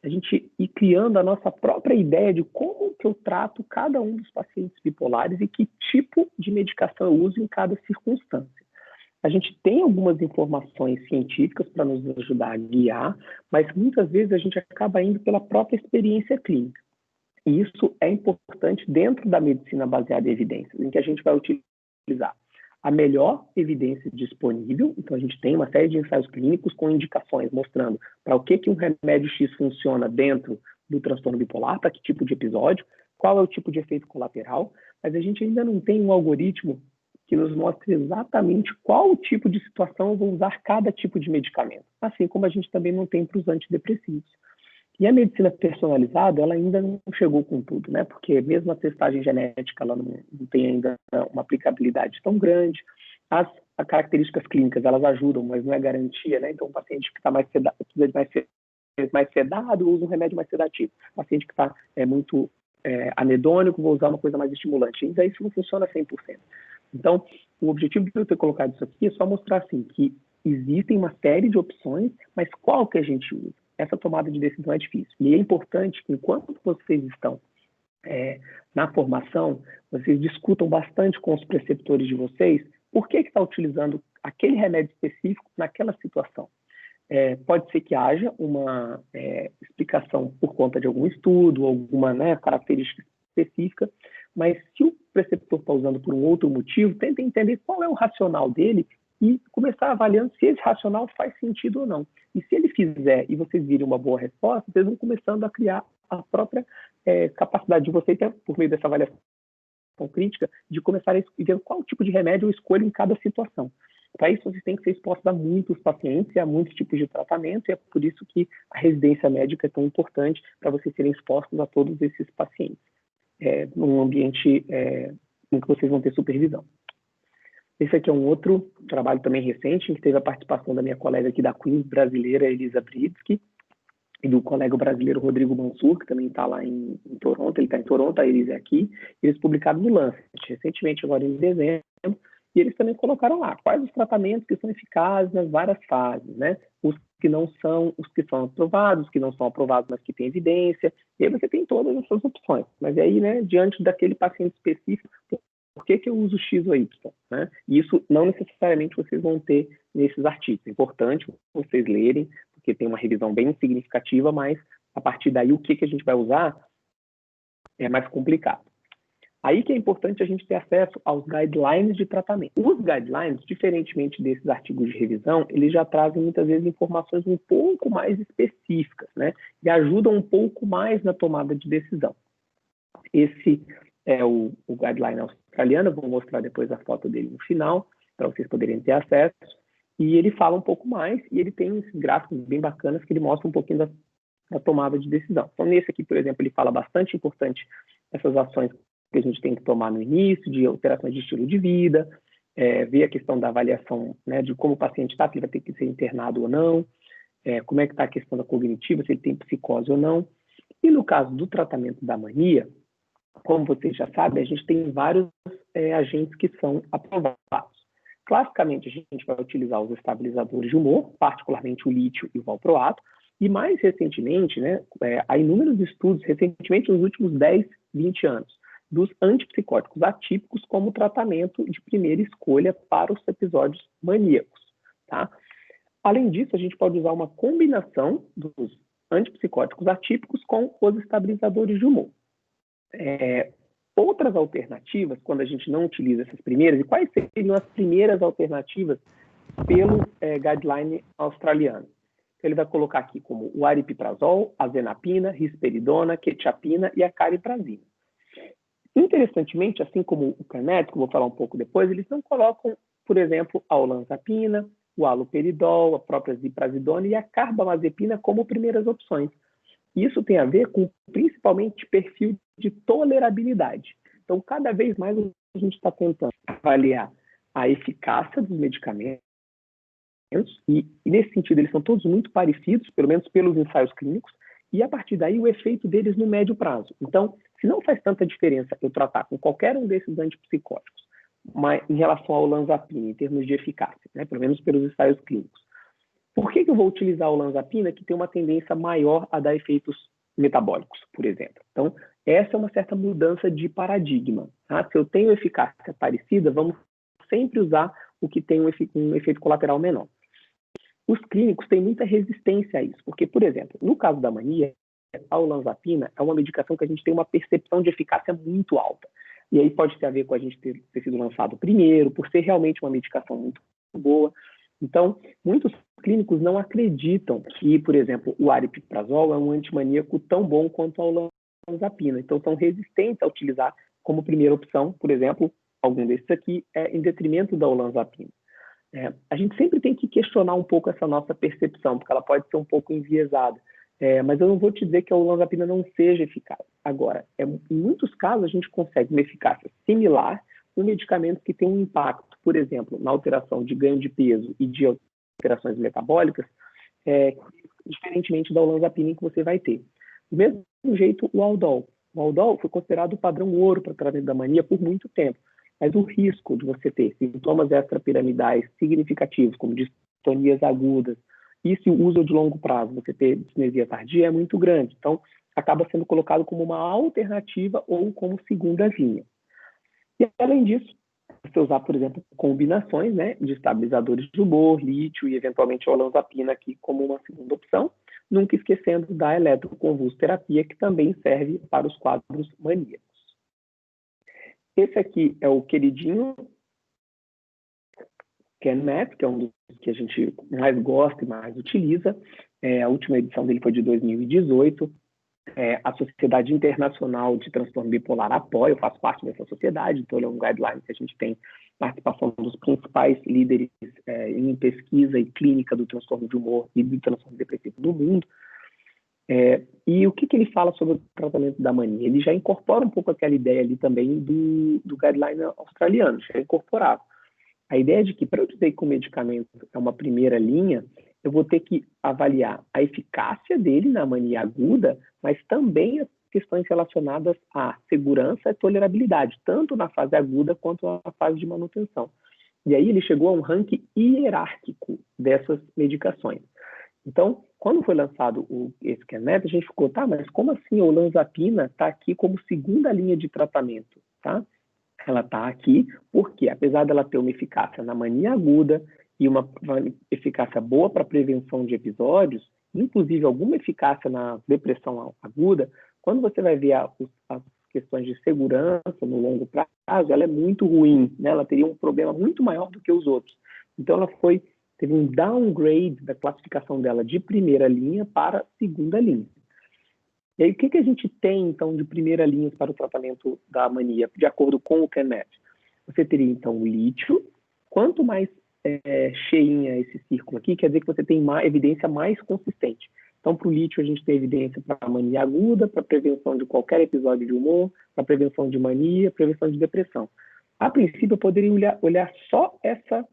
a gente ir criando a nossa própria ideia de como que eu trato cada um dos pacientes bipolares e que tipo de medicação eu uso em cada circunstância. A gente tem algumas informações científicas para nos ajudar a guiar, mas muitas vezes a gente acaba indo pela própria experiência clínica. E isso é importante dentro da medicina baseada em evidências, em que a gente vai utilizar a melhor evidência disponível. Então, a gente tem uma série de ensaios clínicos com indicações mostrando para o que um remédio X funciona dentro do transtorno bipolar, para que tipo de episódio, qual é o tipo de efeito colateral, mas a gente ainda não tem um algoritmo que nos mostre exatamente qual tipo de situação eu vou usar cada tipo de medicamento, assim como a gente também não tem para os antidepressivos. E a medicina personalizada, ela ainda não chegou com tudo, né? Porque mesmo a testagem genética, ela não tem ainda uma aplicabilidade tão grande. As características clínicas, elas ajudam, mas não é garantia, né? Então, o paciente que está precisa de mais sedado, usa um remédio mais sedativo. O paciente que está muito anedônico, vou usar uma coisa mais estimulante. Ainda isso não funciona 100%. Então, o objetivo de eu ter colocado isso aqui é só mostrar, assim, que existem uma série de opções, mas qual que a gente usa? Essa tomada de decisão é difícil. E é importante que, enquanto vocês estão na formação, vocês discutam bastante com os preceptores de vocês por que está utilizando aquele remédio específico naquela situação. Pode ser que haja uma explicação por conta de algum estudo, alguma característica específica, mas se o preceptor está usando por um outro motivo, tentem entender qual é o racional dele e começar avaliando se esse racional faz sentido ou não. E se ele fizer e vocês virem uma boa resposta, vocês vão começando a criar a própria capacidade de vocês, por meio dessa avaliação crítica, de começar a ver qual tipo de remédio eu escolho em cada situação. Para isso, vocês têm que ser expostos a muitos pacientes e a muitos tipos de tratamento, e é por isso que a residência médica é tão importante para vocês serem expostos a todos esses pacientes, num ambiente em que vocês vão ter supervisão. Esse aqui é um outro trabalho também recente, em que teve a participação da minha colega aqui da Queens brasileira, Elisa Britsky, e do colega brasileiro Rodrigo Mansur, que também está lá em Toronto. Ele está em Toronto, a Elisa é aqui. Eles publicaram no Lancet, recentemente, agora em dezembro, e eles também colocaram lá quais os tratamentos que são eficazes nas várias fases, né? Os que são aprovados, os que não são aprovados, mas que têm evidência. E aí você tem todas essas opções. Mas aí, né, diante daquele paciente específico, por que eu uso X ou Y? Né? E isso não necessariamente vocês vão ter nesses artigos. É importante vocês lerem, porque tem uma revisão bem significativa, mas a partir daí o que a gente vai usar é mais complicado. Aí que é importante a gente ter acesso aos guidelines de tratamento. Os guidelines, diferentemente desses artigos de revisão, eles já trazem muitas vezes informações um pouco mais específicas, né? E ajudam um pouco mais na tomada de decisão. Esse é o guideline australiano, eu vou mostrar depois a foto dele no final, para vocês poderem ter acesso. E ele fala um pouco mais, e ele tem esses gráficos bem bacanas que ele mostra um pouquinho da tomada de decisão. Então, nesse aqui, por exemplo, ele fala bastante importante essas ações que a gente tem que tomar no início, de alterações de estilo de vida, ver a questão da avaliação, né, de como o paciente está, se ele vai ter que ser internado ou não, como é que está a questão da cognitiva, se ele tem psicose ou não. E no caso do tratamento da mania, como vocês já sabem, a gente tem vários agentes que são aprovados. Classicamente, a gente vai utilizar os estabilizadores de humor, particularmente o lítio e o valproato, e mais recentemente, né, há inúmeros estudos, recentemente nos últimos 10, 20 anos, dos antipsicóticos atípicos como tratamento de primeira escolha para os episódios maníacos. Tá? Além disso, a gente pode usar uma combinação dos antipsicóticos atípicos com os estabilizadores de humor. Outras alternativas, quando a gente não utiliza essas primeiras, e quais seriam as primeiras alternativas pelo guideline australiano? Ele vai colocar aqui como o aripiprazol, a zenapina, risperidona, quetiapina e a cariprazina. Interessantemente, assim como o Canet, que eu vou falar um pouco depois, eles não colocam, por exemplo, a olanzapina, o haloperidol, a própria ziprasidona e a carbamazepina como primeiras opções. Isso tem a ver com, principalmente, perfil de tolerabilidade. Então, cada vez mais a gente está tentando avaliar a eficácia dos medicamentos e, nesse sentido, eles são todos muito parecidos, pelo menos pelos ensaios clínicos, e, a partir daí, o efeito deles no médio prazo. Então, se não faz tanta diferença eu tratar com qualquer um desses antipsicóticos, mas em relação ao olanzapina, em termos de eficácia, né, pelo menos pelos ensaios clínicos, por que eu vou utilizar a olanzapina, que tem uma tendência maior a dar efeitos metabólicos, por exemplo? Então, essa é uma certa mudança de paradigma. Tá? Se eu tenho eficácia parecida, vamos sempre usar o que tem um efeito colateral menor. Os clínicos têm muita resistência a isso, porque, por exemplo, no caso da mania, a olanzapina é uma medicação que a gente tem uma percepção de eficácia muito alta. E aí pode ter a ver com a gente ter sido lançado primeiro, por ser realmente uma medicação muito boa. Então, muitos clínicos não acreditam que, por exemplo, o aripiprazol é um antimaníaco tão bom quanto a olanzapina. Então, são resistentes a utilizar como primeira opção, por exemplo, algum desses aqui, em detrimento da olanzapina. A gente sempre tem que questionar um pouco essa nossa percepção, porque ela pode ser um pouco enviesada. Mas eu não vou te dizer que a olanzapina não seja eficaz. Agora, em muitos casos, a gente consegue uma eficácia similar com medicamentos que têm um impacto, por exemplo, na alteração de ganho de peso e de alterações metabólicas, diferentemente da olanzapina que você vai ter. Do mesmo jeito, o Aldol. O Aldol foi considerado o padrão ouro para o tratamento da mania por muito tempo, mas o risco de você ter sintomas extrapiramidais significativos, como distonias agudas, e se o uso de longo prazo, você ter disnesia tardia, é muito grande. Então, acaba sendo colocado como uma alternativa ou como segunda linha. E, além disso, você usar, por exemplo, combinações, né, de estabilizadores de humor, lítio e, eventualmente, a olanzapina aqui como uma segunda opção, nunca esquecendo da eletroconvulsoterapia, que também serve para os quadros maníacos. Esse aqui é o queridinho CanMat, que é um dos que a gente mais gosta e mais utiliza. A última edição dele foi de 2018. A Sociedade Internacional de Transtorno Bipolar apoia, eu faço parte dessa sociedade, então ele é um guideline que a gente tem participação dos principais líderes em pesquisa e clínica do transtorno de humor e do transtorno depressivo do mundo. E o que ele fala sobre o tratamento da mania? Ele já incorpora um pouco aquela ideia ali também do guideline australiano, já incorporado. A ideia é de que, para eu dizer que o medicamento é uma primeira linha, eu vou ter que avaliar a eficácia dele na mania aguda, mas também as questões relacionadas à segurança e tolerabilidade, tanto na fase aguda quanto na fase de manutenção. E aí ele chegou a um ranking hierárquico dessas medicações. Então, quando foi lançado esse CanMat, a gente ficou, tá, mas como assim a olanzapina está aqui como segunda linha de tratamento, tá? Ela está aqui porque, apesar dela ter uma eficácia na mania aguda e uma eficácia boa para prevenção de episódios, inclusive alguma eficácia na depressão aguda, quando você vai ver as questões de segurança no longo prazo, ela é muito ruim, né? Ela teria um problema muito maior do que os outros. Então, ela teve um downgrade da classificação dela de primeira linha para segunda linha. E aí, o que a gente tem, então, de primeira linha para o tratamento da mania, de acordo com o CanMat? Você teria, então, o lítio. Quanto mais cheinha esse círculo aqui, quer dizer que você tem uma evidência mais consistente. Então, para o lítio, a gente tem evidência para a mania aguda, para prevenção de qualquer episódio de humor, para prevenção de mania, prevenção de depressão. A princípio, eu poderia olhar só essa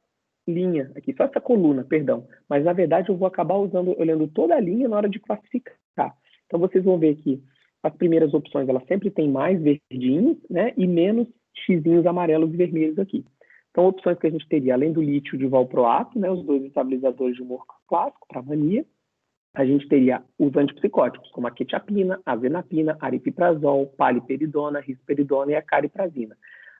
linha aqui, só essa coluna, perdão. Mas, na verdade, eu vou acabar olhando toda a linha na hora de classificar. Então, vocês vão ver que as primeiras opções, elas sempre têm mais verdinhos, né, e menos xizinhos amarelos e vermelhos aqui. Então, opções que a gente teria, além do lítio de valproato, né, os 2 estabilizadores de humor clássico para mania, a gente teria os antipsicóticos, como a quetiapina, a azenapina, aripiprazol, paliperidona, risperidona e a cariprazina.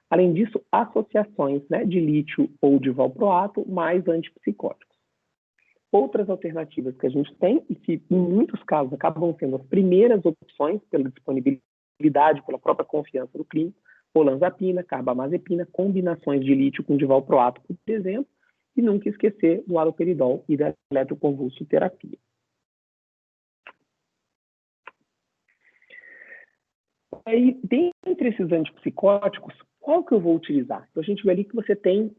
Além disso, associações, né, de lítio ou de valproato mais antipsicóticos. Outras alternativas que a gente tem, e que em muitos casos acabam sendo as primeiras opções pela disponibilidade, pela própria confiança do clínico, olanzapina, carbamazepina, combinações de lítio com divalproato, por exemplo, e nunca esquecer do haloperidol e da eletroconvulsoterapia. Aí, dentre esses antipsicóticos, qual que eu vou utilizar? Então, a gente vê ali que você tem,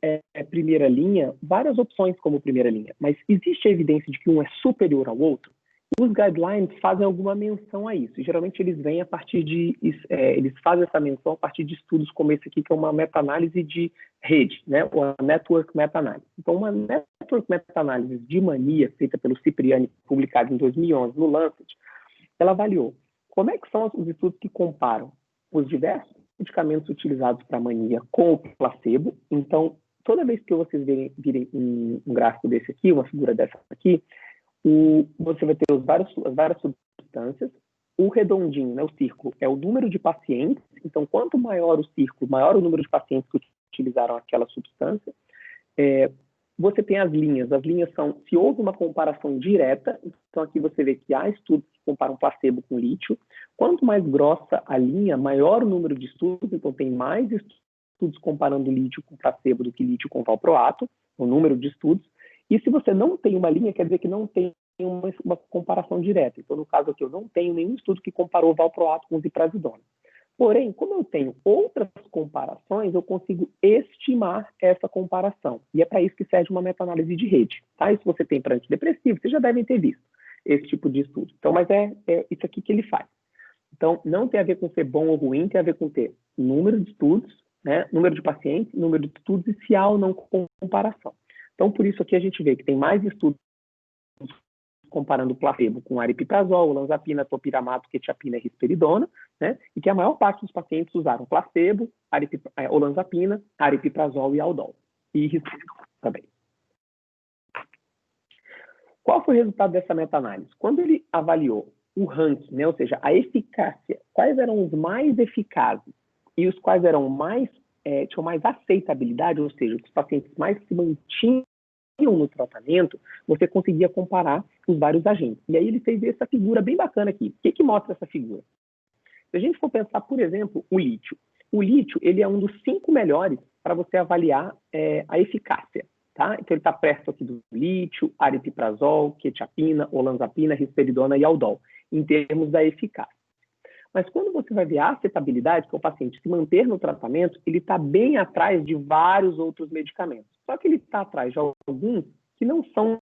primeira linha, várias opções como primeira linha, mas existe a evidência de que um é superior ao outro? Os guidelines fazem alguma menção a isso. Geralmente, eles vêm a partir de, eles fazem essa menção a partir de estudos como esse aqui, que é uma meta-análise de rede, né? Ou a Network Meta-Análise. Então, uma Network Meta-Análise de mania, feita pelo Cipriani, publicada em 2011 no Lancet, ela avaliou como é que são os estudos que comparam os diversos medicamentos utilizados para mania com o placebo. Então, toda vez que vocês virem um gráfico desse aqui, uma figura dessa aqui, você vai ter as várias substâncias. O redondinho, né, o círculo, é o número de pacientes. Então, quanto maior o círculo, maior o número de pacientes que utilizaram aquela substância. Você tem as linhas. As linhas são, se houve uma comparação direta, então aqui você vê que há estudos que comparam placebo com lítio. Quanto mais grossa a linha, maior o número de estudos, então tem mais estudos comparando lítio com placebo do que lítio com valproato, o número de estudos. E se você não tem uma linha, quer dizer que não tem uma comparação direta. Então, no caso aqui, eu não tenho nenhum estudo que comparou valproato com ziprasidona. Porém, como eu tenho outras comparações, eu consigo estimar essa comparação. E é para isso que serve uma meta-análise de rede. Tá? Isso você tem para antidepressivo, vocês já devem ter visto esse tipo de estudo. Então, mas é isso aqui que ele faz. Então, não tem a ver com ser bom ou ruim, tem a ver com ter número de estudos, né? Número de pacientes, número de estudos e se há ou não comparação. Então, por isso aqui a gente vê que tem mais estudos comparando placebo com aripiprazol, olanzapina, topiramato, quetiapina e risperidona, né? E que a maior parte dos pacientes usaram placebo, olanzapina, aripiprazol e aldol. E risperidona também. Qual foi o resultado dessa meta-análise? Quando ele avaliou o ranking, né? Ou seja, a eficácia, quais eram os mais eficazes e os quais eram tinham mais aceitabilidade, ou seja, os pacientes mais se mantinham no tratamento, você conseguia comparar os vários agentes. E aí ele fez essa figura bem bacana aqui. O que mostra essa figura? Se a gente for pensar, por exemplo, o lítio. O lítio, ele é um dos 5 melhores para você avaliar a eficácia. Tá? Então, ele está perto aqui do lítio, aripiprazol, quetiapina, olanzapina, risperidona e aldol, em termos da eficácia. Mas quando você vai ver a aceitabilidade, que é o paciente se manter no tratamento, ele está bem atrás de vários outros medicamentos. Só que ele está atrás de alguns que não são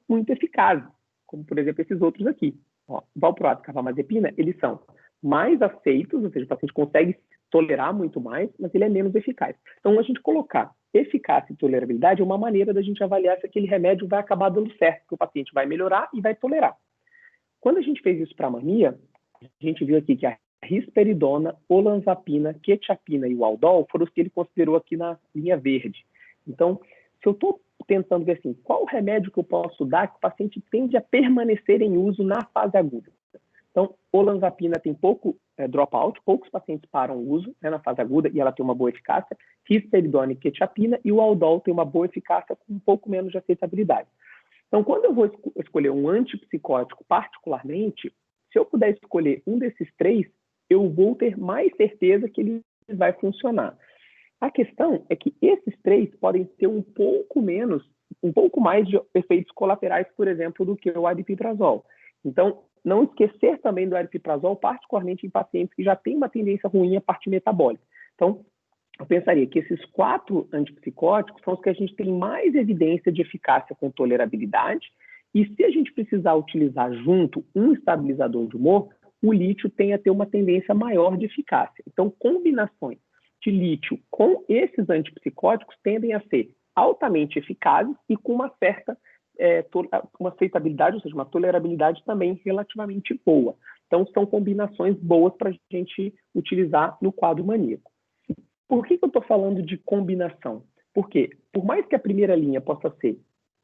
muito eficazes, como, por exemplo, esses outros aqui. Ó, valproato e carbamazepina, eles são mais aceitos, ou seja, o paciente consegue tolerar muito mais, mas ele é menos eficaz. Então, a gente colocar eficácia e tolerabilidade é uma maneira da gente avaliar se aquele remédio vai acabar dando certo, que o paciente vai melhorar e vai tolerar. Quando a gente fez isso para a mania, a gente viu aqui que a risperidona, olanzapina, quetiapina e o aldol foram os que ele considerou aqui na linha verde. Então, se eu estou tentando ver assim, qual remédio que eu posso dar que o paciente tende a permanecer em uso na fase aguda? Então, olanzapina tem pouco dropout, poucos pacientes param o uso, né, na fase aguda e ela tem uma boa eficácia. Risperidona e quetiapina e o aldol tem uma boa eficácia com um pouco menos de aceitabilidade. Então, quando eu vou escolher um antipsicótico particularmente, se eu puder escolher um desses 3, eu vou ter mais certeza que ele vai funcionar. A questão é que esses 3 podem ter um pouco mais de efeitos colaterais, por exemplo, do que o aripiprazol. Então, não esquecer também do aripiprazol, particularmente em pacientes que já têm uma tendência ruim à parte metabólica. Então, eu pensaria que esses 4 antipsicóticos são os que a gente tem mais evidência de eficácia com tolerabilidade. E se a gente precisar utilizar junto um estabilizador de humor, o lítio tem a ter uma tendência maior de eficácia. Então, combinações de lítio com esses antipsicóticos tendem a ser altamente eficazes e com uma certa uma aceitabilidade, ou seja, uma tolerabilidade também relativamente boa. Então, são combinações boas para a gente utilizar no quadro maníaco. Por que eu estou falando de combinação? Porque, por mais que a primeira linha possa ser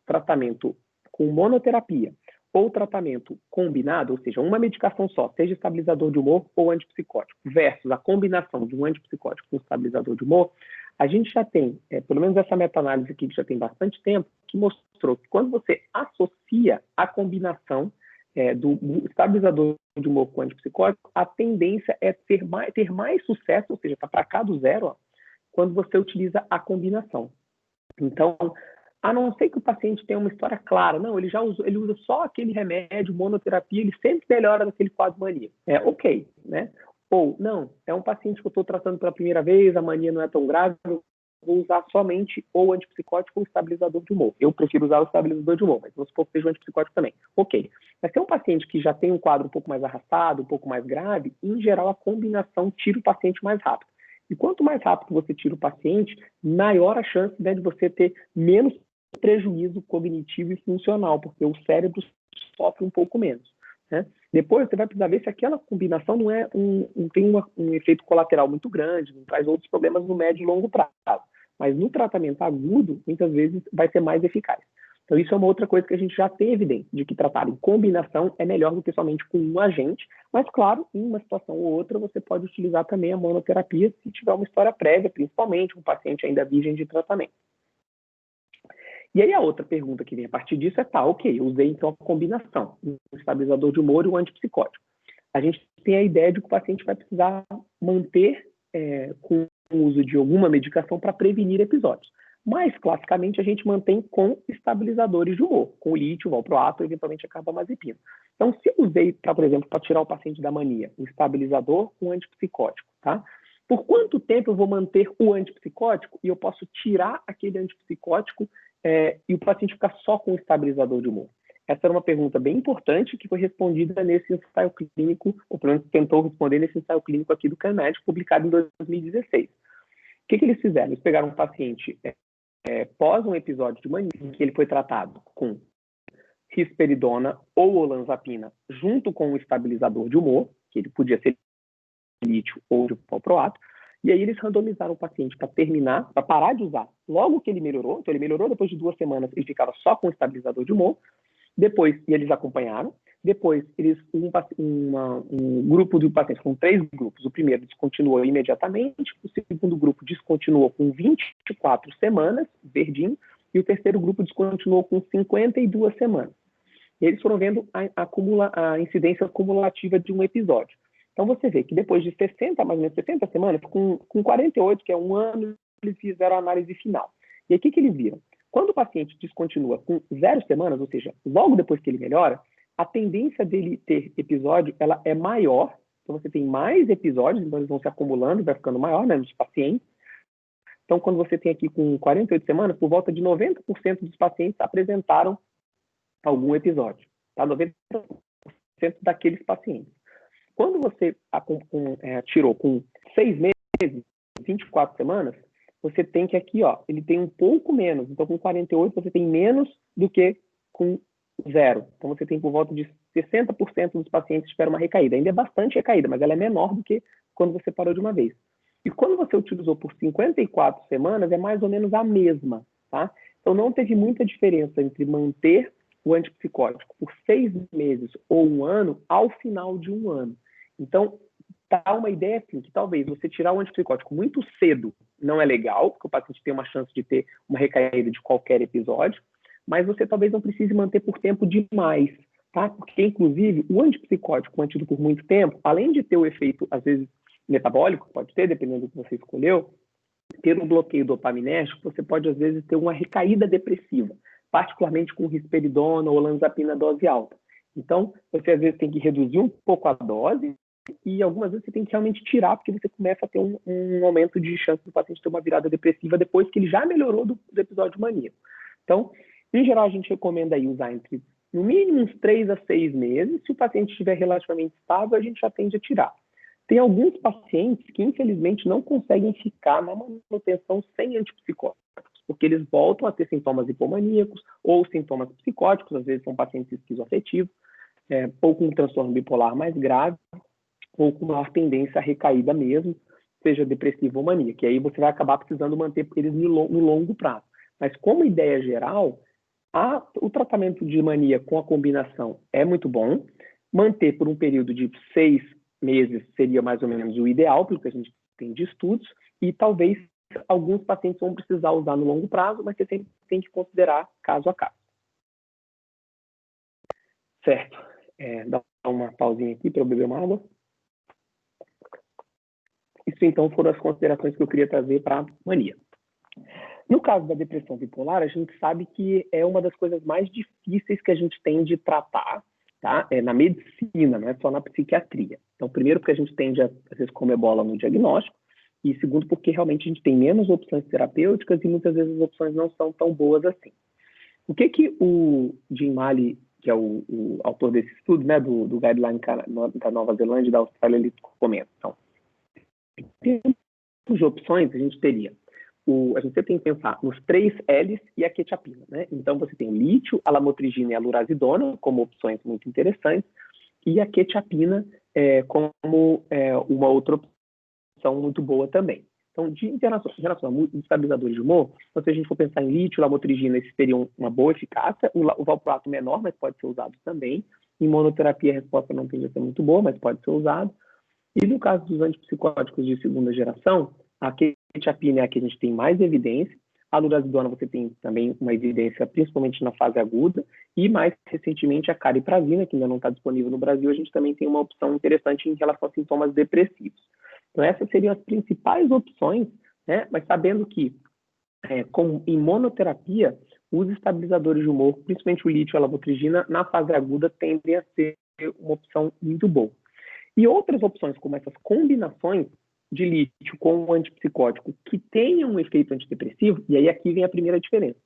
tratamento com monoterapia ou tratamento combinado, ou seja, uma medicação só, seja estabilizador de humor ou antipsicótico, versus a combinação de um antipsicótico com estabilizador de humor, a gente já tem, pelo menos essa meta-análise aqui que já tem bastante tempo, que mostrou que quando você associa a combinação do estabilizador de humor com antipsicótico, a tendência é ter mais sucesso, ou seja, está para cá do zero, ó, quando você utiliza a combinação. Então, a não ser que o paciente tenha uma história clara, não, ele usa só aquele remédio, monoterapia, ele sempre melhora naquele quadro maníaco. Ok, né? Ou, não, é um paciente que eu estou tratando pela primeira vez, a mania não é tão grave, eu vou usar somente ou antipsicótico ou estabilizador de humor. Eu prefiro usar o estabilizador de humor, mas vamos supor que seja o antipsicótico também. Ok. Mas tem um paciente que já tem um quadro um pouco mais arrastado, um pouco mais grave, em geral a combinação tira o paciente mais rápido. E quanto mais rápido você tira o paciente, maior a chance, né, de você ter menos prejuízo cognitivo e funcional, porque o cérebro sofre um pouco menos. Né? Depois você vai precisar ver se aquela combinação não tem um efeito colateral muito grande, não traz outros problemas no médio e longo prazo. Mas no tratamento agudo, muitas vezes vai ser mais eficaz. Então isso é uma outra coisa que a gente já tem evidência, de que tratar em combinação é melhor do que somente com um agente, mas claro, em uma situação ou outra você pode utilizar também a monoterapia se tiver uma história prévia, principalmente um paciente ainda virgem de tratamento. E aí a outra pergunta que vem a partir disso é, ok, eu usei então a combinação, o estabilizador de humor e o antipsicótico. A gente tem a ideia de que o paciente vai precisar manter com o uso de alguma medicação para prevenir episódios. Mas, classicamente, a gente mantém com estabilizadores de humor, com o lítio, o valproato, eventualmente a carbamazepina. Então, se eu usei, por exemplo, para tirar o paciente da mania, um estabilizador com antipsicótico, tá? Por quanto tempo eu vou manter o antipsicótico e eu posso tirar aquele antipsicótico e o paciente ficar só com o estabilizador de humor? Essa era uma pergunta bem importante que foi respondida nesse ensaio clínico, ou pelo menos tentou responder nesse ensaio clínico aqui do CanMed, publicado em 2016. O que eles fizeram? Eles pegaram um paciente pós um episódio de mania, em que ele foi tratado com risperidona ou olanzapina, junto com um estabilizador de humor, que ele podia ser lítio ou de valproato, e aí eles randomizaram o paciente para terminar, para parar de usar logo que ele melhorou. Então ele melhorou, depois de 2 semanas ele ficava só com o estabilizador de humor. Depois, e eles acompanharam, depois eles um grupo de pacientes com 3 grupos. O primeiro descontinuou imediatamente, o segundo grupo descontinuou com 24 semanas, verdinho, e o terceiro grupo descontinuou com 52 semanas. E eles foram vendo a incidência acumulativa de um episódio. Então você vê que depois de mais ou menos 60 semanas, com 48, que é um ano, eles fizeram a análise final. E aí o que eles viram? Quando o paciente descontinua com 0 semanas, ou seja, logo depois que ele melhora, a tendência dele ter episódio ela é maior. Então você tem mais episódios, então eles vão se acumulando, vai ficando maior, né, nos pacientes. Então quando você tem aqui com 48 semanas, por volta de 90% dos pacientes apresentaram algum episódio. Tá? 90% daqueles pacientes. Quando você tirou com 6 meses, 24 semanas, você tem que aqui, ó, ele tem um pouco menos. Então, com 48, você tem menos do que com 0. Então, você tem por volta de 60% dos pacientes que tiveram uma recaída. Ainda é bastante recaída, mas ela é menor do que quando você parou de uma vez. E quando você utilizou por 54 semanas, é mais ou menos a mesma, tá? Então, não teve muita diferença entre manter o antipsicótico por 6 meses ou 1 ano ao final de 1 ano. Então, dá uma ideia assim, que talvez você tirar o antipsicótico muito cedo não é legal, porque o paciente tem uma chance de ter uma recaída de qualquer episódio, mas você talvez não precise manter por tempo demais, tá? Porque, inclusive, o antipsicótico mantido por muito tempo, além de ter o efeito, às vezes, metabólico, pode ter, dependendo do que você escolheu, ter um bloqueio dopaminérgico, você pode, às vezes, ter uma recaída depressiva, particularmente com risperidona ou olanzapina dose alta. Então, você, às vezes, tem que reduzir um pouco a dose, e algumas vezes você tem que realmente tirar, porque você começa a ter um aumento de chance do paciente ter uma virada depressiva depois que ele já melhorou do episódio maníaco. Então, em geral, a gente recomenda aí usar entre, no mínimo, uns 3 a 6 meses. Se o paciente estiver relativamente estável, a gente já tende a tirar. Tem alguns pacientes que, infelizmente, não conseguem ficar na manutenção sem antipsicóticos. porque eles voltam a ter sintomas hipomaníacos ou sintomas psicóticos, às vezes são pacientes esquizoafetivos, ou com um transtorno bipolar mais grave, ou com maior tendência à recaída mesmo, seja depressivo ou mania, que aí você vai acabar precisando manter eles no longo prazo. Mas como ideia geral, o tratamento de mania com a combinação é muito bom. Manter por um período de 6 meses seria mais ou menos o ideal, pelo que a gente tem de estudos, e talvez alguns pacientes vão precisar usar no longo prazo, mas você sempre tem que considerar caso a caso. Certo. Dá uma pausinha aqui para eu beber uma água. Isso, então, foram as considerações que eu queria trazer para a mania. No caso da depressão bipolar, a gente sabe que é uma das coisas mais difíceis que a gente tem de tratar, tá? Na medicina, não é só na psiquiatria. Então, primeiro, porque a gente tende a, às vezes, comer bola no diagnóstico, e segundo, porque realmente a gente tem menos opções terapêuticas e muitas vezes as opções não são tão boas assim. O que o Jim Malley, que é o autor desse estudo, né, do Guideline da Nova Zelândia e da Austrália, ele comenta? Então, em termos de opções, a gente teria a gente tem que pensar nos 3 L's e a quetiapina, né? Então, você tem o lítio, a lamotrigina e a lurazidona como opções muito interessantes, e a quetiapina como uma outra opção muito boa também. Então, em relação a estabilizadores de humor, então, se a gente for pensar em lítio, lamotrigina, esses teriam uma boa eficácia, o valproato menor, mas pode ser usado também. Em monoterapia, a resposta não tende a ser muito boa, mas pode ser usado. E no caso dos antipsicóticos de segunda geração, a quetiapina é a que a gente tem mais evidência, a lurazidona você tem também uma evidência principalmente na fase aguda, e mais recentemente a cariprazina, que ainda não está disponível no Brasil, a gente também tem uma opção interessante em relação a sintomas depressivos. Então essas seriam as principais opções, né? Mas sabendo que em monoterapia, os estabilizadores de humor, principalmente o lítio e a lamotrigina, na fase aguda tendem a ser uma opção muito boa. E outras opções, como essas combinações de lítio com um antipsicótico que tenham um efeito antidepressivo, e aí aqui vem a primeira diferença.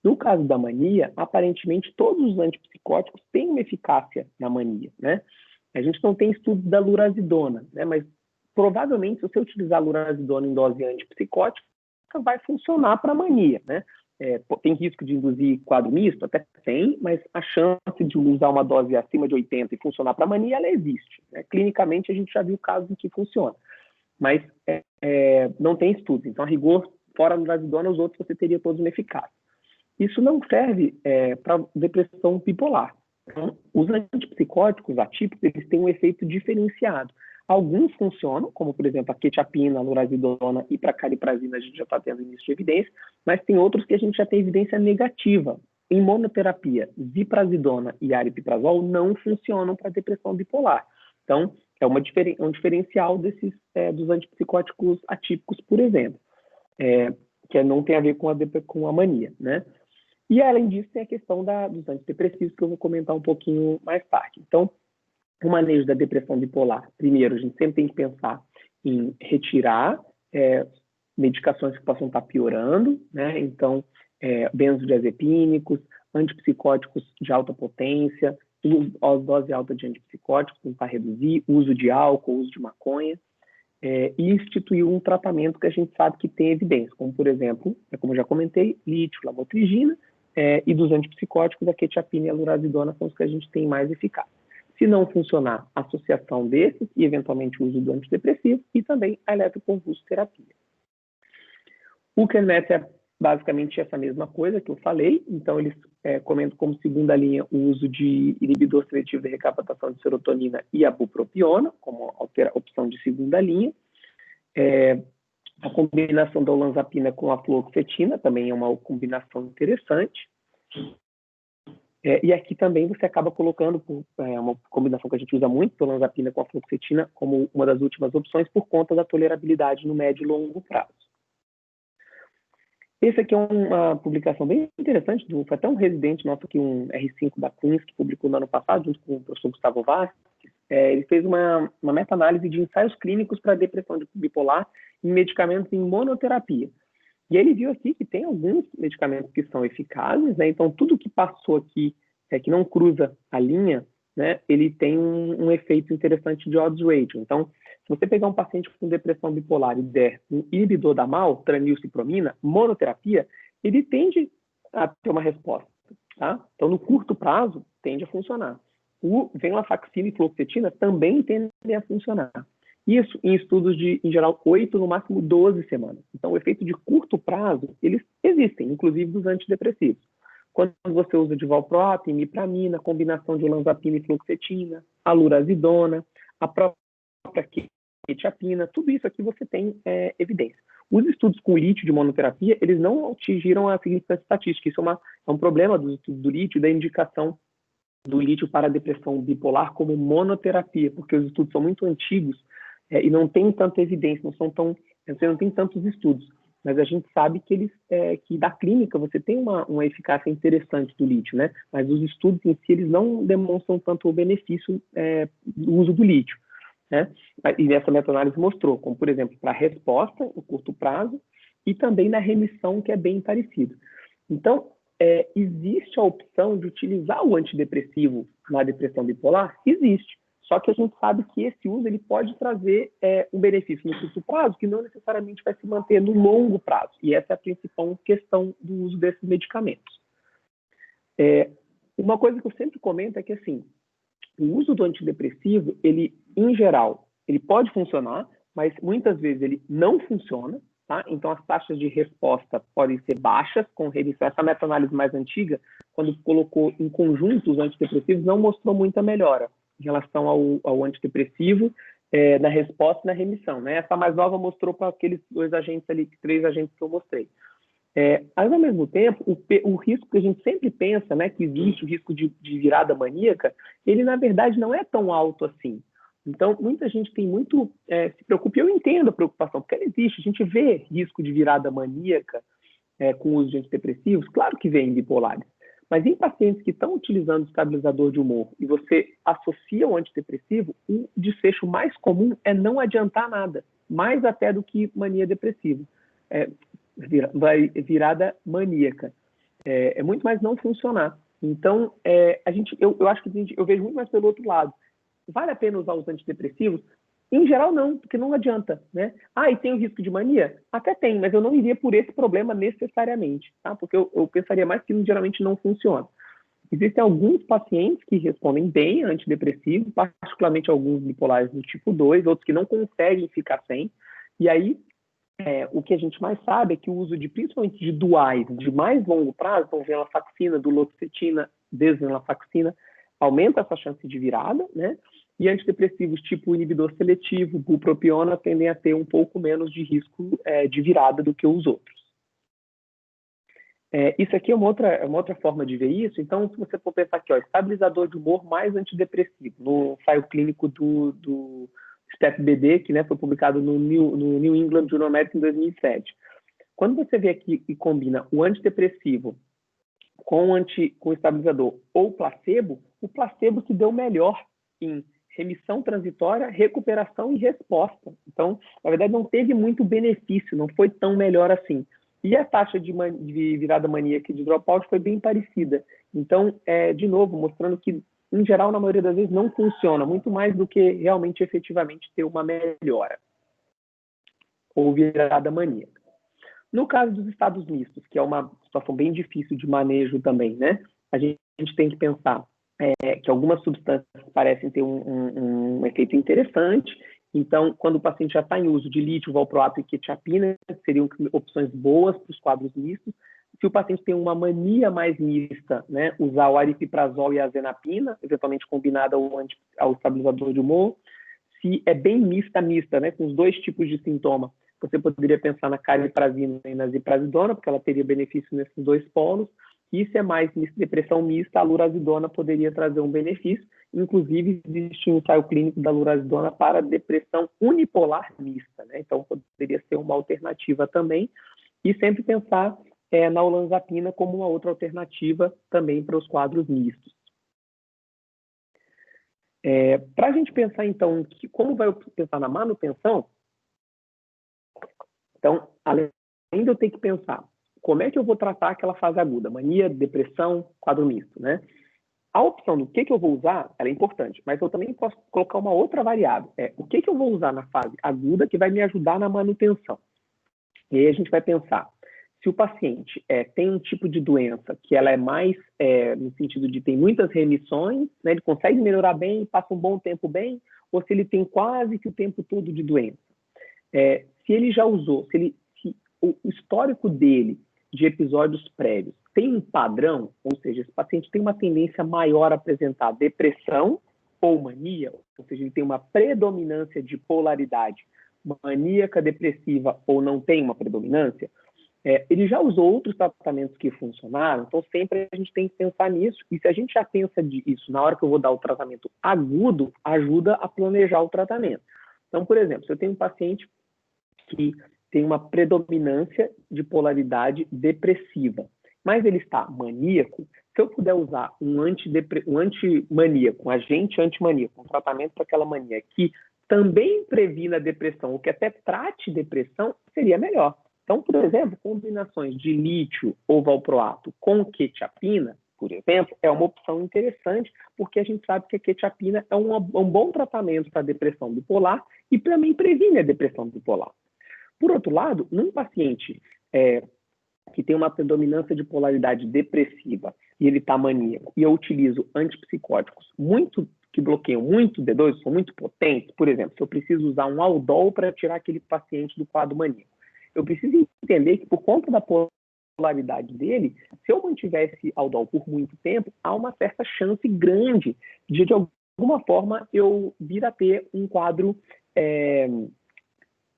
No caso da mania, aparentemente todos os antipsicóticos têm uma eficácia na mania, né? A gente não tem estudos da lurazidona, né? Mas provavelmente se você utilizar a lurazidona em dose antipsicótica, vai funcionar para a mania, né? Tem risco de induzir quadro misto? Até tem, mas a chance de usar uma dose acima de 80 e funcionar para a mania, ela existe, né? Clinicamente, a gente já viu casos em que funciona, mas não tem estudos. Então, a rigor, fora a lurazidona, os outros você teria todos ineficazes. Isso não serve para depressão bipolar. Então, os antipsicóticos atípicos, eles têm um efeito diferenciado. Alguns funcionam, como, por exemplo, a quetiapina, a lurazidona e para a cariprazina a gente já está tendo início de evidência, mas tem outros que a gente já tem evidência negativa. Em monoterapia, ziprasidona e aripiprazol não funcionam para depressão bipolar. Então, é um diferencial dos antipsicóticos atípicos, por exemplo, que não tem a ver com a mania, né? E, além disso, tem a questão dos antidepressivos, que eu vou comentar um pouquinho mais tarde. Então, o manejo da depressão bipolar, primeiro, a gente sempre tem que pensar em retirar medicações que possam estar piorando, né? Então, benzodiazepínicos, antipsicóticos de alta potência, dose alta de antipsicóticos, tentar reduzir, uso de álcool, uso de maconha, e instituir um tratamento que a gente sabe que tem evidência, como, por exemplo, como eu já comentei, lítio, lamotrigina, e dos antipsicóticos, a quetiapina e a lurazidona são os que a gente tem mais eficácia. Se não funcionar, a associação desses e, eventualmente, o uso do antidepressivo e também a eletroconvulsoterapia. O QNET é basicamente essa mesma coisa que eu falei, então eles comentam como segunda linha o uso de inibidor seletivo de recaptação de serotonina e a bupropiona, como opção de segunda linha. A combinação da olanzapina com a fluoxetina também é uma combinação interessante. E aqui também você acaba colocando uma combinação que a gente usa muito, a olanzapina com a fluoxetina, como uma das últimas opções por conta da tolerabilidade no médio e longo prazo. Esse aqui é uma publicação bem interessante, foi até um residente nosso aqui, um R5 da Queens, que publicou no ano passado, junto com o professor Gustavo Vasques. Ele fez uma meta-análise de ensaios clínicos para depressão bipolar em medicamentos em monoterapia. E ele viu aqui que tem alguns medicamentos que são eficazes, né? Então, tudo que passou aqui, que não cruza a linha, né, ele tem um efeito interessante de odds ratio. Então, se você pegar um paciente com depressão bipolar e der um inibidor da MAO, tranilcipromina, monoterapia, ele tende a ter uma resposta, tá? Então, no curto prazo, tende a funcionar. O venlafaxina e fluoxetina também tendem a funcionar. Isso em estudos de, em geral, 8, no máximo 12 semanas. Então, o efeito de curto prazo, eles existem, inclusive dos antidepressivos. Quando você usa de valproato, imipramina, combinação de olanzapina e fluoxetina, a lurazidona, a própria quetiapina, tudo isso aqui você tem evidência. Os estudos com lítio de monoterapia, eles não atingiram a significância estatística. Isso é um problema dos estudos do lítio, da indicação do lítio para a depressão bipolar como monoterapia, porque os estudos são muito antigos e não tem tanta evidência, você não tem tantos estudos. Mas a gente sabe que que da clínica você tem uma eficácia interessante do lítio, né? Mas os estudos em si, eles não demonstram tanto o benefício do uso do lítio, né? E essa meta-análise mostrou, como por exemplo, para a resposta, no curto prazo, e também na remissão, que é bem parecido. Então, existe a opção de utilizar o antidepressivo na depressão bipolar? Existe. Só que a gente sabe que esse uso ele pode trazer um benefício no curto prazo que não necessariamente vai se manter no longo prazo. E essa é a principal questão do uso desses medicamentos. Uma coisa que eu sempre comento é que, assim, o uso do antidepressivo, ele, em geral, ele pode funcionar, mas muitas vezes ele não funciona, tá? Então, as taxas de resposta podem ser baixas com remissão. Essa meta-análise mais antiga, quando colocou em conjunto os antidepressivos, não mostrou muita melhora em relação ao antidepressivo, na resposta e na remissão, né? Essa mais nova mostrou para aqueles 3 agentes que eu mostrei. Mas, ao mesmo tempo, o risco que a gente sempre pensa, né, que existe o risco de virada maníaca, ele, na verdade, não é tão alto assim. Então, muita gente tem se preocupa, e eu entendo a preocupação, porque ela existe, a gente vê risco de virada maníaca com o uso de antidepressivos, claro que vem em bipolares, mas em pacientes que estão utilizando estabilizador de humor e você associa o antidepressivo, o desfecho mais comum é não adiantar nada, mais até do que mania depressiva. Virada maníaca. É muito mais não funcionar. Então, eu acho que eu vejo muito mais pelo outro lado. Vale a pena usar os antidepressivos? Em geral, não, porque não adianta, né? E tem o risco de mania? Até tem, mas eu não iria por esse problema necessariamente, tá? Porque eu pensaria mais que geralmente não funciona. Existem alguns pacientes que respondem bem a antidepressivo, particularmente alguns bipolares do tipo 2, outros que não conseguem ficar sem. E aí, o que a gente mais sabe é que o uso principalmente de duais de mais longo prazo, então venlafaxina, duloxetina, desvenlafaxina, aumenta essa chance de virada, né? E antidepressivos tipo inibidor seletivo, bupropiona, tendem a ter um pouco menos de risco de virada do que os outros. Isso aqui é uma outra forma de ver isso. Então, se você for pensar aqui, estabilizador de humor mais antidepressivo, no ensaio clínico do STEP-BD, que, né, foi publicado no New England Journal of Medicine em 2007. Quando você vê aqui e combina o antidepressivo com o estabilizador ou placebo, o placebo se deu melhor em remissão transitória, recuperação e resposta. Então, na verdade, não teve muito benefício, não foi tão melhor assim. E a taxa de virada maníaca e de dropout foi bem parecida. Então, de novo, mostrando que, em geral, na maioria das vezes, não funciona, muito mais do que realmente, efetivamente, ter uma melhora ou virada maníaca. No caso dos estados mistos, que é uma situação bem difícil de manejo também, né? A gente tem que pensar que algumas substâncias parecem ter um efeito interessante. Então, quando o paciente já está em uso de lítio, valproato e quetiapina, seriam opções boas para os quadros mistos. Se o paciente tem uma mania mais mista, né, usar o aripiprazol e a azenapina, eventualmente combinada ao estabilizador de humor. Se é bem mista, né, com os 2 tipos de sintoma, você poderia pensar na cariprazina e na ziprasidona, porque ela teria benefício nesses 2 polos. E se é mais depressão mista, a lurazidona poderia trazer um benefício. Inclusive, existe um ensaio clínico da lurazidona para depressão unipolar mista, né? Então, poderia ser uma alternativa também. E sempre pensar na olanzapina como uma outra alternativa também para os quadros mistos. Para a gente pensar, então, como vai pensar na manutenção, então, além de eu ter que pensar como é que eu vou tratar aquela fase aguda, mania, depressão, quadro misto, né? A opção do que eu vou usar, ela é importante, mas eu também posso colocar uma outra variável. O que eu vou usar na fase aguda que vai me ajudar na manutenção. E aí a gente vai pensar, se o paciente tem um tipo de doença que ela é mais, no sentido de tem muitas remissões, né, ele consegue melhorar bem, passa um bom tempo bem, ou se ele tem quase que o tempo todo de doença. Se ele já usou, se o histórico dele de episódios prévios tem um padrão, ou seja, esse paciente tem uma tendência maior a apresentar depressão ou mania, ou seja, ele tem uma predominância de polaridade maníaca, depressiva ou não tem uma predominância, ele já usou outros tratamentos que funcionaram, então sempre a gente tem que pensar nisso, e se a gente já pensa nisso na hora que eu vou dar o tratamento agudo, ajuda a planejar o tratamento. Então, por exemplo, se eu tenho um paciente que tem uma predominância de polaridade depressiva, mas ele está maníaco, se eu puder usar um antimaníaco, um agente antimaníaco, um tratamento para aquela mania que também previna a depressão, ou que até trate depressão, seria melhor. Então, por exemplo, combinações de lítio ou valproato com quetiapina, por exemplo, é uma opção interessante, porque a gente sabe que a quetiapina é um bom tratamento para a depressão bipolar e também previne a depressão bipolar. Por outro lado, num paciente que tem uma predominância de polaridade depressiva e ele está maníaco, e eu utilizo antipsicóticos que bloqueiam muito D2, são muito potentes, por exemplo, se eu preciso usar um Aldol para tirar aquele paciente do quadro maníaco, eu preciso entender que por conta da polaridade dele, se eu mantiver esse Aldol por muito tempo, há uma certa chance grande de alguma forma, eu vir a ter um quadro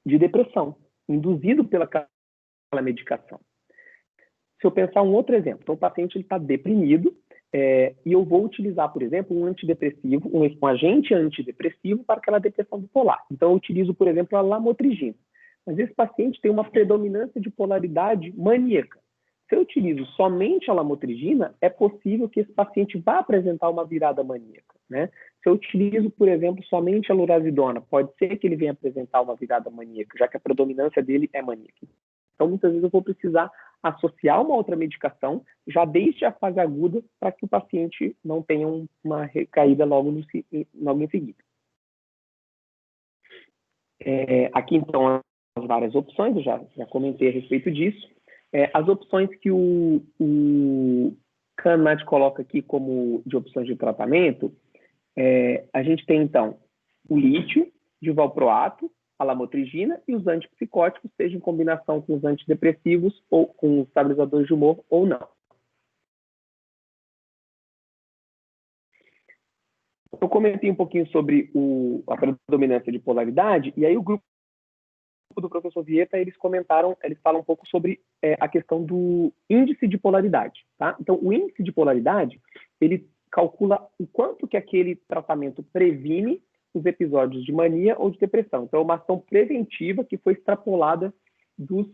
de depressão, induzido pelaquela medicação. Se eu pensar um outro exemplo, então o paciente está deprimido, e eu vou utilizar, por exemplo, um antidepressivo, um agente antidepressivo para aquela depressão bipolar. Então eu utilizo, por exemplo, a lamotrigina. Mas esse paciente tem uma predominância de polaridade maníaca. Se eu utilizo somente a lamotrigina, é possível que esse paciente vá apresentar uma virada maníaca, né? Se eu utilizo, por exemplo, somente a lurazidona, pode ser que ele venha apresentar uma virada maníaca, já que a predominância dele é maníaca. Então, muitas vezes eu vou precisar associar uma outra medicação, já desde a fase aguda, para que o paciente não tenha uma recaída logo em seguida. Aqui, então, as várias opções, eu já comentei a respeito disso. As opções que o Kahneman coloca aqui como de opções de tratamento, a gente tem, então, o lítio, de valproato, a lamotrigina e os antipsicóticos, seja em combinação com os antidepressivos ou com os estabilizadores de humor ou não. Eu comentei um pouquinho sobre a predominância de polaridade, e aí o grupo do professor Vieta, eles falam um pouco sobre a questão do índice de polaridade, tá? Então, o índice de polaridade, ele calcula o quanto que aquele tratamento previne os episódios de mania ou de depressão. Então, é uma ação preventiva que foi extrapolada dos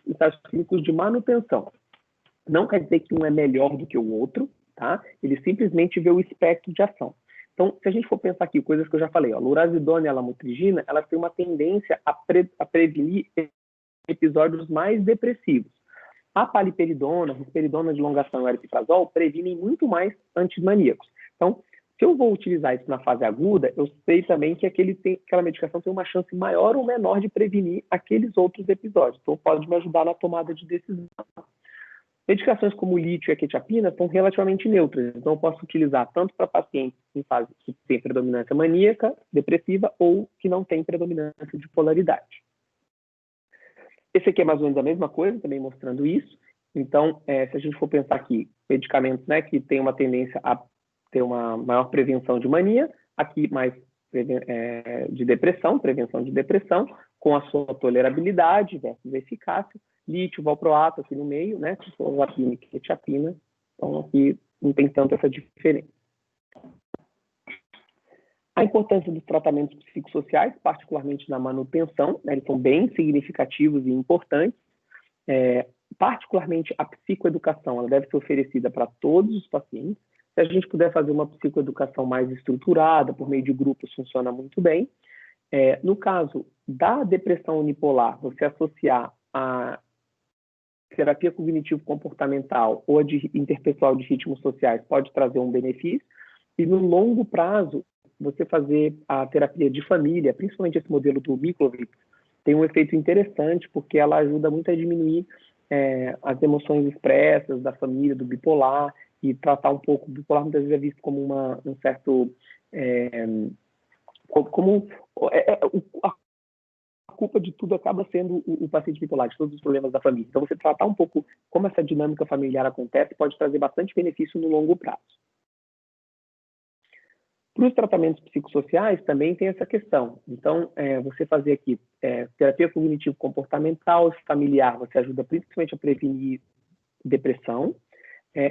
ensaios clínicos de manutenção. Não quer dizer que um é melhor do que o outro, tá? Ele simplesmente vê o espectro de ação. Então, se a gente for pensar aqui, coisas que eu já falei, a lurazidona e a lamotrigina, elas têm uma tendência a prevenir episódios mais depressivos. A paliperidona, a risperidona de longação e o aripiprazol previnem muito mais antimaníacos. Então, se eu vou utilizar isso na fase aguda, eu sei também que aquela medicação tem uma chance maior ou menor de prevenir aqueles outros episódios. Então, pode me ajudar na tomada de decisão. Medicações como o lítio e a quetiapina são relativamente neutras, então eu posso utilizar tanto para pacientes em fase que tem predominância maníaca, depressiva, ou que não tem predominância de polaridade. Esse aqui é mais ou menos a mesma coisa, também mostrando isso. Então, se a gente for pensar aqui, medicamentos, né, que têm uma tendência a ter uma maior prevenção de mania, aqui mais de depressão, prevenção de depressão, com a sua tolerabilidade versus eficácia, lítio, valproato aqui no meio, né, ciclozapina e quetiapina, então aqui não tem tanto essa diferença. A importância dos tratamentos psicossociais, particularmente na manutenção, né, eles são bem significativos e importantes. Particularmente a psicoeducação, ela deve ser oferecida para todos os pacientes. Se a gente puder fazer uma psicoeducação mais estruturada, por meio de grupos, funciona muito bem. No caso da depressão unipolar, você associar a terapia cognitivo-comportamental ou a de interpessoal de ritmos sociais pode trazer um benefício. E no longo prazo, você fazer a terapia de família, principalmente esse modelo do Miklovich, tem um efeito interessante, porque ela ajuda muito a diminuir as emoções expressas da família, do bipolar, e tratar um pouco, o bipolar muitas vezes é visto como um certo... a culpa de tudo acaba sendo o paciente bipolar, de todos os problemas da família. Então, você tratar um pouco como essa dinâmica familiar acontece pode trazer bastante benefício no longo prazo. Para os tratamentos psicossociais também tem essa questão. Então, você fazer aqui terapia cognitivo-comportamental familiar, você ajuda principalmente a prevenir depressão,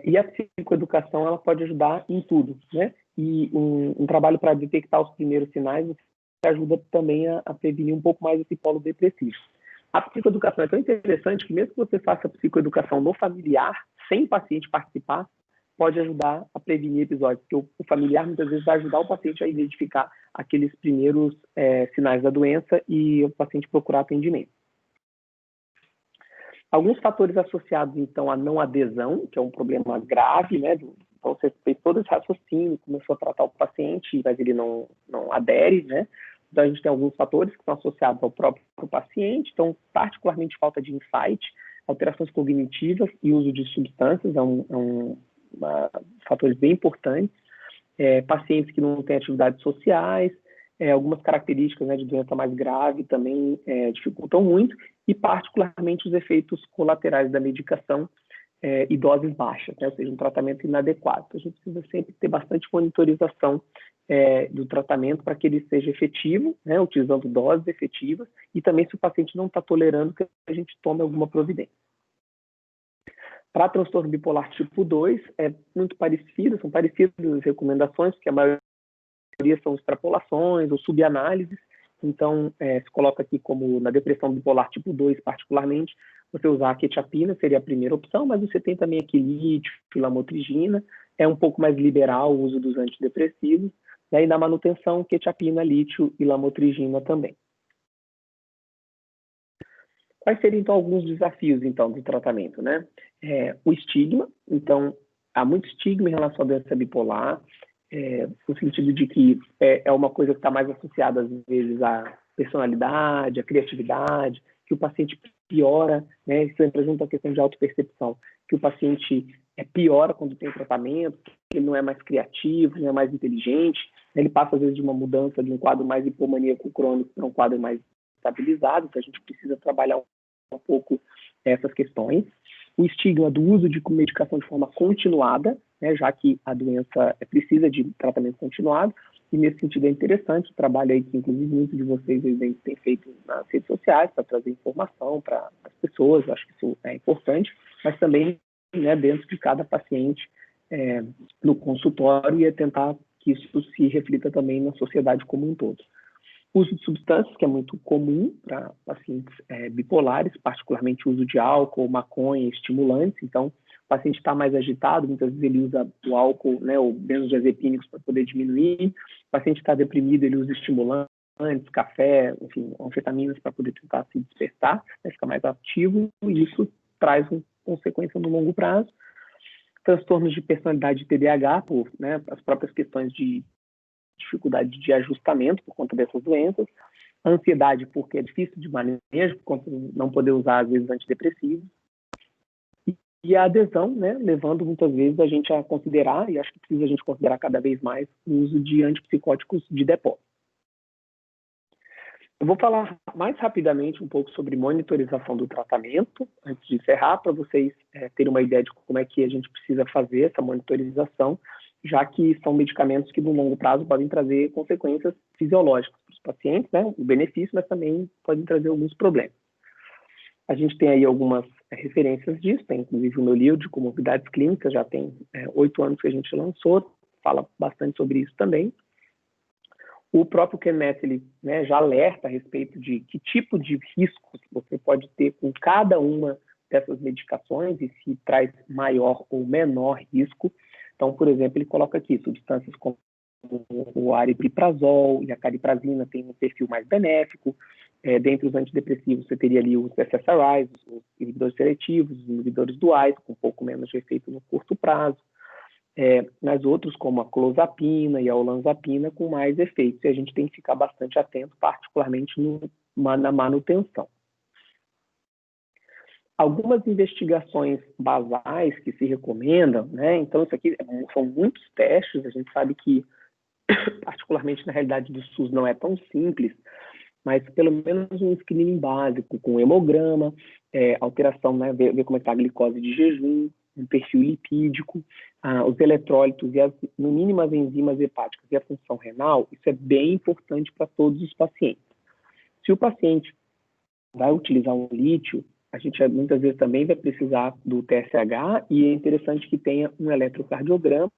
e a psicoeducação ela pode ajudar em tudo, né? E um trabalho para detectar os primeiros sinais ajuda também a prevenir um pouco mais esse polo depressivo. A psicoeducação é tão interessante que mesmo que você faça psicoeducação no familiar, sem o paciente participar, pode ajudar a prevenir episódios, porque o familiar muitas vezes vai ajudar o paciente a identificar aqueles primeiros sinais da doença e o paciente procurar atendimento. Alguns fatores associados, então, à não adesão, que é um problema grave, né? Então, você fez todo esse raciocínio, começou a tratar o paciente, mas ele não adere, né? Então, a gente tem alguns fatores que são associados ao próprio paciente, então, particularmente falta de insight, alterações cognitivas e uso de substâncias, fatores bem importantes, pacientes que não têm atividades sociais, algumas características, né, de doença mais grave também dificultam muito, e particularmente os efeitos colaterais da medicação e doses baixas, né, ou seja, um tratamento inadequado. Então, a gente precisa sempre ter bastante monitorização do tratamento para que ele seja efetivo, né, utilizando doses efetivas, e também se o paciente não está tolerando, que a gente tome alguma providência. Para transtorno bipolar tipo 2, é muito parecido, são parecidas as recomendações, porque a maioria são extrapolações ou subanálises. Então, se coloca aqui como na depressão bipolar tipo 2, particularmente, você usar a quetiapina seria a primeira opção, mas você tem também aqui lítio, lamotrigina, é um pouco mais liberal o uso dos antidepressivos, e aí na manutenção, quetiapina, lítio e lamotrigina também. Quais seriam, então, alguns desafios, então, do tratamento, né? O estigma, então, há muito estigma em relação à doença bipolar, no sentido de que é uma coisa que está mais associada, às vezes, à personalidade, à criatividade, que o paciente piora, né? Isso representa a questão de autopercepção, que o paciente piora quando tem tratamento, que ele não é mais criativo, não é mais inteligente, né? Ele passa, às vezes, de uma mudança de um quadro mais hipomaníaco crônico para um quadro mais estabilizado, então a gente precisa trabalhar um pouco essas questões. O estigma do uso de medicação de forma continuada, né, já que a doença precisa de tratamento continuado, e nesse sentido é interessante o trabalho aí que, inclusive, muitos de vocês têm feito nas redes sociais para trazer informação para as pessoas, eu acho que isso é importante, mas também, né, dentro de cada paciente no consultório, e tentar que isso se reflita também na sociedade como um todo. Uso de substâncias, que é muito comum para pacientes bipolares, particularmente o uso de álcool, maconha, estimulantes. Então, o paciente está mais agitado, muitas vezes ele usa o álcool, né, ou benzodiazepínicos para poder diminuir. O paciente está deprimido, ele usa estimulantes, café, enfim, anfetaminas para poder tentar se despertar, né, ficar mais ativo, e isso traz uma consequência no longo prazo. Transtornos de personalidade de TDAH, né, as próprias questões de dificuldade de ajustamento por conta dessas doenças, a ansiedade porque é difícil de manejo, por conta de não poder usar, às vezes, antidepressivos, e a adesão, né, levando muitas vezes a gente a considerar, e acho que precisa a gente considerar cada vez mais, o uso de antipsicóticos de depósito. Eu vou falar mais rapidamente um pouco sobre monitorização do tratamento, antes de encerrar, para vocês terem uma ideia de como é que a gente precisa fazer essa monitorização, já que são medicamentos que, no longo prazo, podem trazer consequências fisiológicas para os pacientes, né? O benefício, mas também podem trazer alguns problemas. A gente tem aí algumas referências disso, tem inclusive o meu livro de comorbidades clínicas, já tem 8 anos que a gente lançou, fala bastante sobre isso também. O próprio Kenneth, ele, né, já alerta a respeito de que tipo de riscos você pode ter com cada uma dessas medicações e se traz maior ou menor risco. Então, por exemplo, ele coloca aqui substâncias como o aripiprazol e a cariprazina tem um perfil mais benéfico. Dentre os antidepressivos, você teria ali os SSRIs, os inibidores seletivos, os inibidores duais, com um pouco menos de efeito no curto prazo. Mas outros, como a clozapina e a olanzapina, com mais efeitos. E a gente tem que ficar bastante atento, particularmente na manutenção. algumas investigações basais que se recomendam, né? Então, isso aqui são muitos testes, a gente sabe que, particularmente na realidade do SUS, não é tão simples, mas pelo menos um screening básico, com hemograma, alteração, né? Ver como está a glicose de jejum, um perfil lipídico, os eletrólitos e, no mínimo, as enzimas hepáticas e a função renal, isso é bem importante para todos os pacientes. Se o paciente vai utilizar um lítio, a gente muitas vezes também vai precisar do TSH e é interessante que tenha um eletrocardiograma.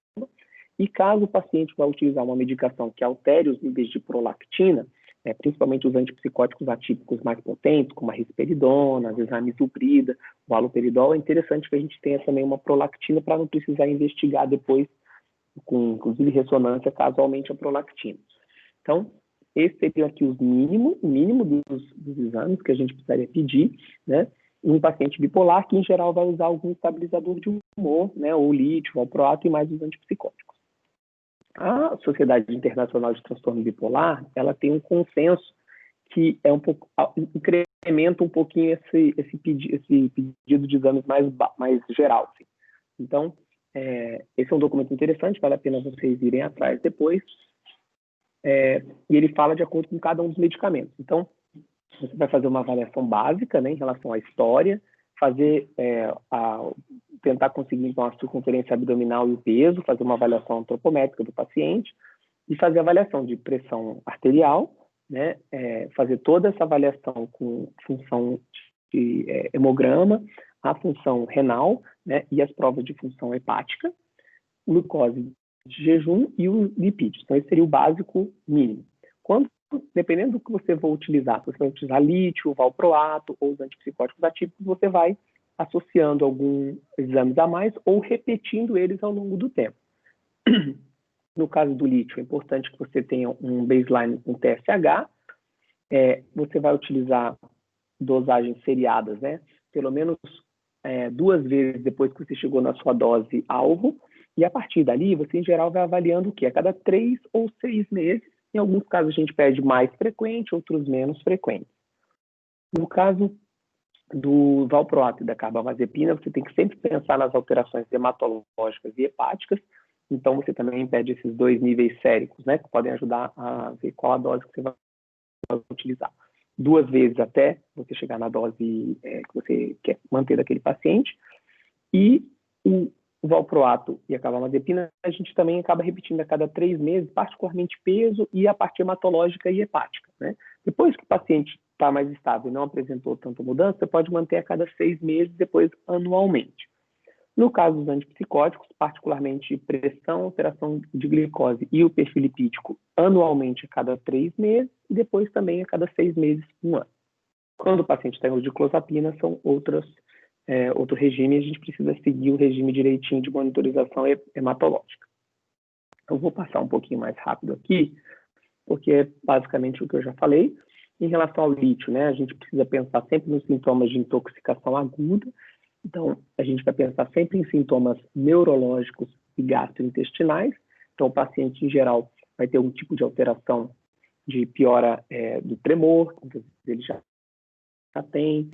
E caso o paciente vá utilizar uma medicação que altere os níveis de prolactina, principalmente os antipsicóticos atípicos mais potentes, como a risperidona, a desamisulprida, o haloperidol, é interessante que a gente tenha também uma prolactina para não precisar investigar depois, com inclusive ressonância, caso aumente a prolactina. Então, esses seriam aqui o mínimo dos exames que a gente precisaria pedir, né? Um paciente bipolar, que em geral vai usar algum estabilizador de humor, né? Ou lítio, valproato e mais os antipsicóticos. A Sociedade Internacional de Transtorno Bipolar, ela tem um consenso que é incrementa um pouquinho esse pedido de exames mais geral. Assim. Então, esse é um documento interessante, vale a pena vocês irem atrás depois. E ele fala de acordo com cada um dos medicamentos. Então, você vai fazer uma avaliação básica, né, em relação à história, tentar conseguir então, a circunferência abdominal e o peso, fazer uma avaliação antropométrica do paciente e fazer a avaliação de pressão arterial, né, fazer toda essa avaliação com função de hemograma, a função renal, né, e as provas de função hepática, glucose de jejum e os lipídios. Então, esse seria o básico mínimo. Dependendo do que você for utilizar, se você vai utilizar lítio, valproato ou os antipsicóticos atípicos, você vai associando alguns exames a mais ou repetindo eles ao longo do tempo. No caso do lítio, é importante que você tenha um baseline com TSH. Você vai utilizar dosagens seriadas, né? Pelo menos 2 vezes depois que você chegou na sua dose alvo. E a partir dali, você em geral vai avaliando o quê? A cada 3 ou 6 meses. Em alguns casos a gente pede mais frequente, outros menos frequente. No caso do valproato e da carbamazepina, você tem que sempre pensar nas alterações hematológicas e hepáticas. Então, você também pede esses 2 níveis séricos, né, que podem ajudar a ver qual a dose que você vai utilizar. 2 vezes até você chegar na dose que você quer manter daquele paciente. E o valproato e a carbamazepina, a gente também acaba repetindo a cada 3 meses, particularmente peso e a parte hematológica e hepática, né? Depois que o paciente está mais estável e não apresentou tanta mudança, você pode manter a cada 6 meses, depois anualmente. No caso dos antipsicóticos, particularmente pressão, alteração de glicose e o perfil lipídico, anualmente a cada 3 meses e depois também a cada 6 meses, 1 ano. Quando o paciente tem uso de clozapina, são outro regime, a gente precisa seguir o regime direitinho de monitorização hematológica. Eu vou passar um pouquinho mais rápido aqui, porque é basicamente o que eu já falei. Em relação ao lítio, né, a gente precisa pensar sempre nos sintomas de intoxicação aguda. Então, a gente vai pensar sempre em sintomas neurológicos e gastrointestinais. Então, o paciente, em geral, vai ter algum tipo de alteração de piora do tremor, ele já tem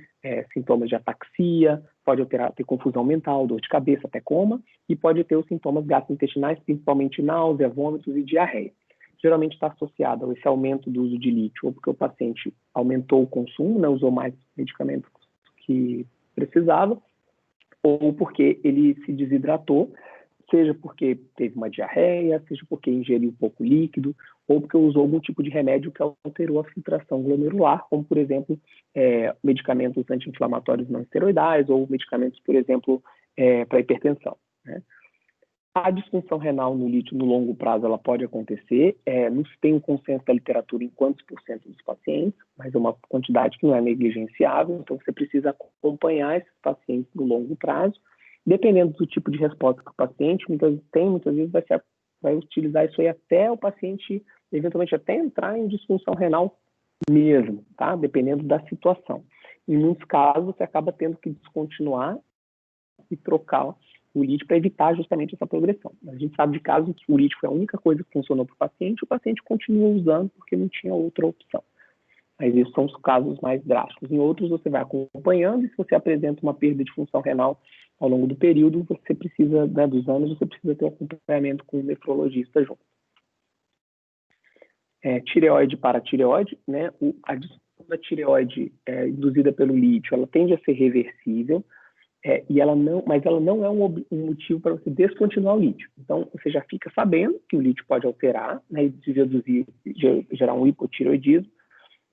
sintomas de ataxia, pode ter confusão mental, dor de cabeça, até coma, e pode ter os sintomas gastrointestinais, principalmente náusea, vômitos e diarreia. Geralmente está associado a esse aumento do uso de lítio, ou porque o paciente aumentou o consumo, né, usou mais medicamentos que precisava, ou porque ele se desidratou, seja porque teve uma diarreia, seja porque ingeriu pouco líquido, ou porque usou algum tipo de remédio que alterou a filtração glomerular, como, por exemplo, medicamentos anti-inflamatórios não esteroidais, ou medicamentos, por exemplo, para hipertensão, né? A disfunção renal no lítio no longo prazo ela pode acontecer, não se tem um consenso da literatura em quantos % dos pacientes, mas é uma quantidade que não é negligenciável, então você precisa acompanhar esses pacientes no longo prazo. Dependendo do tipo de resposta que o paciente muitas vezes vai utilizar isso aí até o paciente, eventualmente até entrar em disfunção renal mesmo, tá? Dependendo da situação. Em muitos casos, você acaba tendo que descontinuar e trocar o lítio para evitar justamente essa progressão. A gente sabe de casos que o lítio foi a única coisa que funcionou para o paciente continua usando porque não tinha outra opção. Mas esses são os casos mais drásticos. Em outros, você vai acompanhando, e se você apresenta uma perda de função renal ao longo do período, você precisa, né, dos anos, você precisa ter um acompanhamento com o nefrologista junto. Tireoide para tireoide, né? A disfunção da tireoide induzida pelo lítio, ela tende a ser reversível, mas ela não é um motivo para você descontinuar o lítio. Então, você já fica sabendo que o lítio pode alterar, né, e gerar um hipotireoidismo,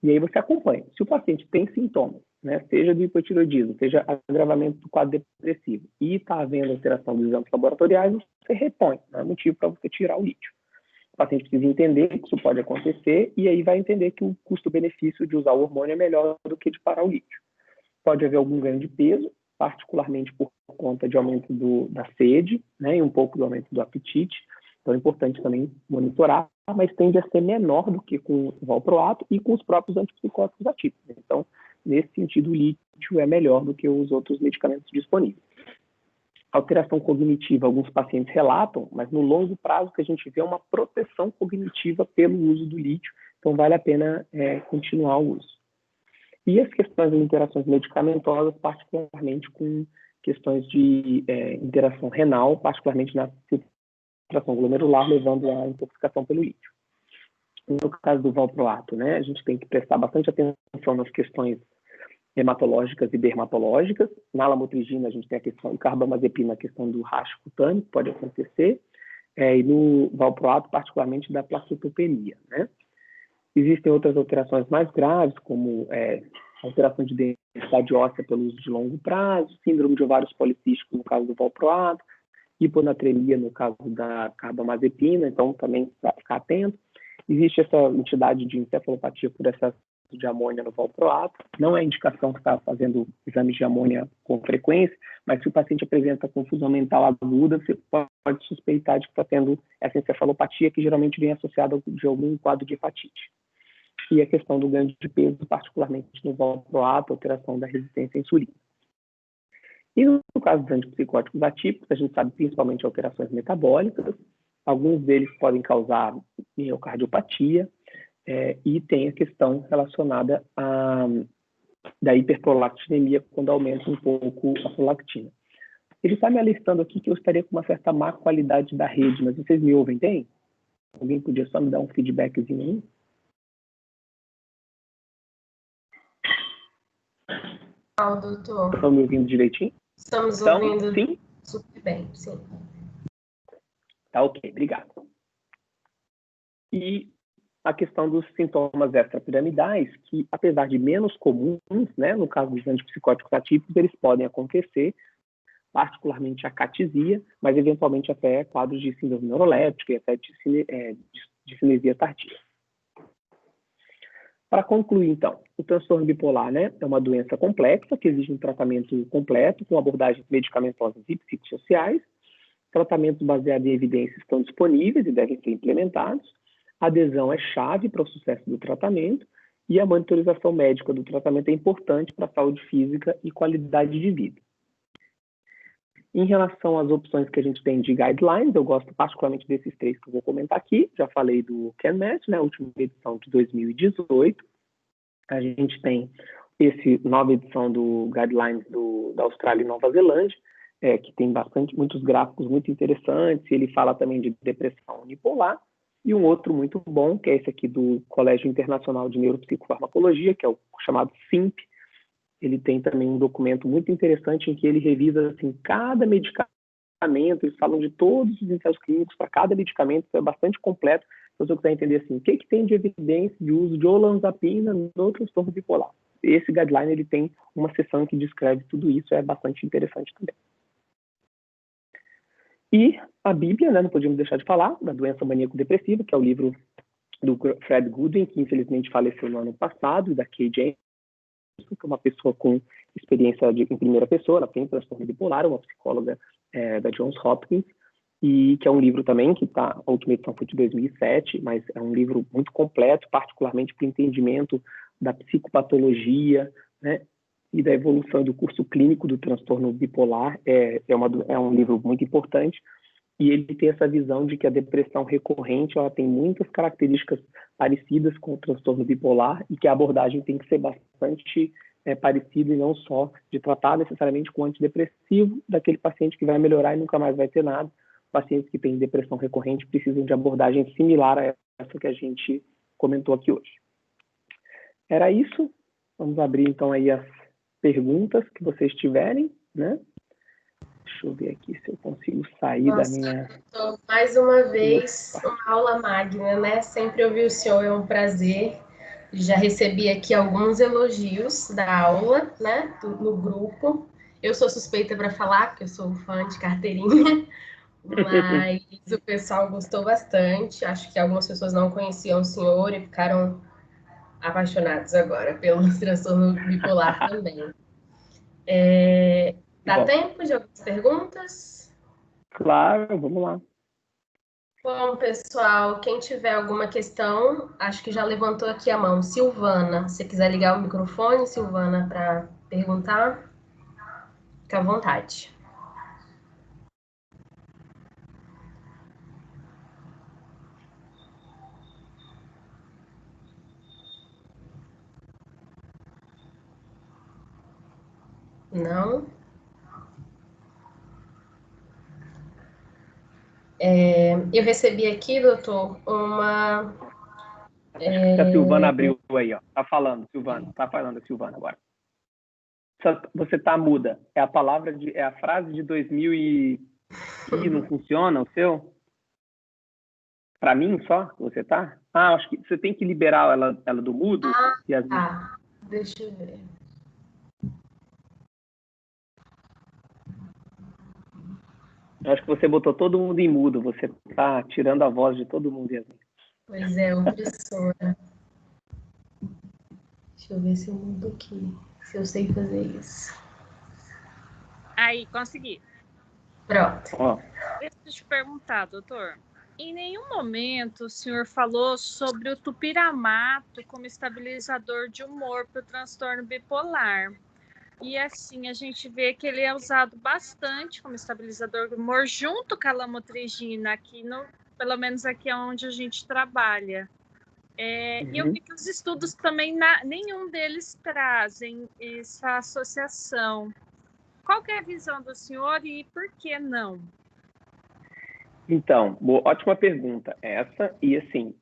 e aí você acompanha. Se o paciente tem sintomas, né, seja do hipotireoidismo, seja agravamento do quadro depressivo, e está havendo alteração dos exames laboratoriais, você repõe, não é motivo para você tirar o lítio. O paciente precisa entender que isso pode acontecer, e aí vai entender que o custo-benefício de usar o hormônio é melhor do que de parar o lítio. Pode haver algum ganho de peso, particularmente por conta de aumento da sede, né, e um pouco do aumento do apetite. Então é importante também monitorar, mas tende a ser menor do que com o valproato e com os próprios antipsicóticos atípicos. Então, nesse sentido, o lítio é melhor do que os outros medicamentos disponíveis. Alteração cognitiva, alguns pacientes relatam, mas no longo prazo que a gente vê é uma proteção cognitiva pelo uso do lítio, então vale a pena continuar o uso. E as questões de interações medicamentosas, particularmente com questões de interação renal, particularmente na filtração glomerular, levando à intoxicação pelo lítio. No caso do valproato, né, a gente tem que prestar bastante atenção nas questões hematológicas e dermatológicas. Na lamotrigina, a gente tem a questão, carbamazepina, a questão do racho cutâneo, que pode acontecer, e no valproato, particularmente da plaquetopenia, né? Existem outras alterações mais graves, como alteração de densidade óssea pelo uso de longo prazo, síndrome de ovários policísticos, no caso do valproato, hiponatremia, no caso da carbamazepina, então também para ficar atento. Existe essa entidade de encefalopatia por excesso de amônia no valproato. Não é indicação ficar fazendo exames de amônia com frequência, mas se o paciente apresenta confusão mental aguda, você pode suspeitar de que está tendo essa encefalopatia, que geralmente vem associada de algum quadro de hepatite. E a questão do ganho de peso, particularmente no valproato, alteração da resistência à insulina. E no caso dos antipsicóticos atípicos, a gente sabe principalmente alterações metabólicas, alguns deles podem causar miocardiopatia, e tem a questão relacionada da hiperprolactinemia, quando aumenta um pouco a prolactina. Ele está me alistando aqui que eu estaria com uma certa má qualidade da rede, mas vocês me ouvem bem? Alguém podia só me dar um feedbackzinho aí? Doutor. Estão me ouvindo direitinho? Estamos então, ouvindo sim? super bem, sim. Tá ok, obrigado. E a questão dos sintomas extrapiramidais, que apesar de menos comuns, né, no caso dos antipsicóticos atípicos, eles podem acontecer, particularmente a catisia, mas eventualmente até quadros de síndrome neuroléptica e até de cinesia tardia. Para concluir, então, o transtorno bipolar, né, é uma doença complexa que exige um tratamento completo com abordagens medicamentosas e psicossociais. Tratamentos baseados em evidências estão disponíveis e devem ser implementados. A adesão é chave para o sucesso do tratamento e a monitorização médica do tratamento é importante para a saúde física e qualidade de vida. Em relação às opções que a gente tem de guidelines, eu gosto particularmente desses 3 que eu vou comentar aqui. Já falei do CanMET, né, a última edição de 2018. A gente tem essa nova edição do Guidelines da Austrália e Nova Zelândia, que tem muitos gráficos muito interessantes. Ele fala também de depressão unipolar. E um outro muito bom, que é esse aqui do Colégio Internacional de Neuropsicofarmacologia, que é o chamado CIMP. Ele tem também um documento muito interessante em que ele revisa assim, cada medicamento, eles falam de todos os ensaios clínicos para cada medicamento, isso é bastante completo, se você quiser entender assim, o que tem de evidência de uso de olanzapina no transtorno bipolar. Esse guideline ele tem uma seção que descreve tudo isso, é bastante interessante também. E a Bíblia, né, não podíamos deixar de falar, da doença maníaco-depressiva, que é o livro do Fred Goodwin, que infelizmente faleceu no ano passado, e da Kay James, que é uma pessoa com experiência em primeira pessoa, ela tem transtorno bipolar, uma psicóloga da Johns Hopkins, e que é um livro também que a última edição foi de 2007, mas é um livro muito completo, particularmente para o entendimento da psicopatologia, né, e da evolução do curso clínico do transtorno bipolar. É um livro muito importante, e ele tem essa visão de que a depressão recorrente ela tem muitas características parecidas com o transtorno bipolar e que a abordagem tem que ser bastante parecida e não só de tratar necessariamente com antidepressivo daquele paciente que vai melhorar e nunca mais vai ter nada. Pacientes que têm depressão recorrente precisam de abordagem similar a essa que a gente comentou aqui hoje. Era isso. Vamos abrir então aí as perguntas que vocês tiverem, né? Deixa eu ver aqui se eu consigo sair da minha... Mais uma vez, uma aula magna, né? Sempre ouvir o senhor é um prazer. Já recebi aqui alguns elogios da aula, né? No grupo. Eu sou suspeita para falar, porque eu sou fã de carteirinha, mas o pessoal gostou bastante. Acho que algumas pessoas não conheciam o senhor e ficaram apaixonados agora pelo transtorno bipolar também. Dá tempo de algumas perguntas? Claro, vamos lá. Bom, pessoal, quem tiver alguma questão, acho que já levantou aqui a mão. Silvana, se quiser ligar o microfone, Silvana, para perguntar, fica à vontade. Não? Eu recebi aqui, doutor, uma... A Silvana abriu aí, ó. Tá falando, Silvana. Tá falando, Silvana, agora. Você tá muda. É a palavra é a frase de 2000 e não funciona o seu? Para mim só? Você tá? Ah, acho que você tem que liberar ela do mudo. Deixa eu ver. Eu acho que você botou todo mundo em mudo. Você tá tirando a voz de todo mundo, Yasmin. Pois é, opressora. Deixa eu ver se eu mudo aqui. Se eu sei fazer isso. Aí, consegui. Pronto. Deixa eu te perguntar, doutor. Em nenhum momento o senhor falou sobre o tupiramato como estabilizador de humor para o transtorno bipolar. E assim, a gente vê que ele é usado bastante como estabilizador do humor junto com a lamotrigina, aqui pelo menos aqui é onde a gente trabalha. E eu vi que os estudos também, nenhum deles trazem essa associação. Qual que é a visão do senhor e por que não? Então, ótima pergunta essa. E assim,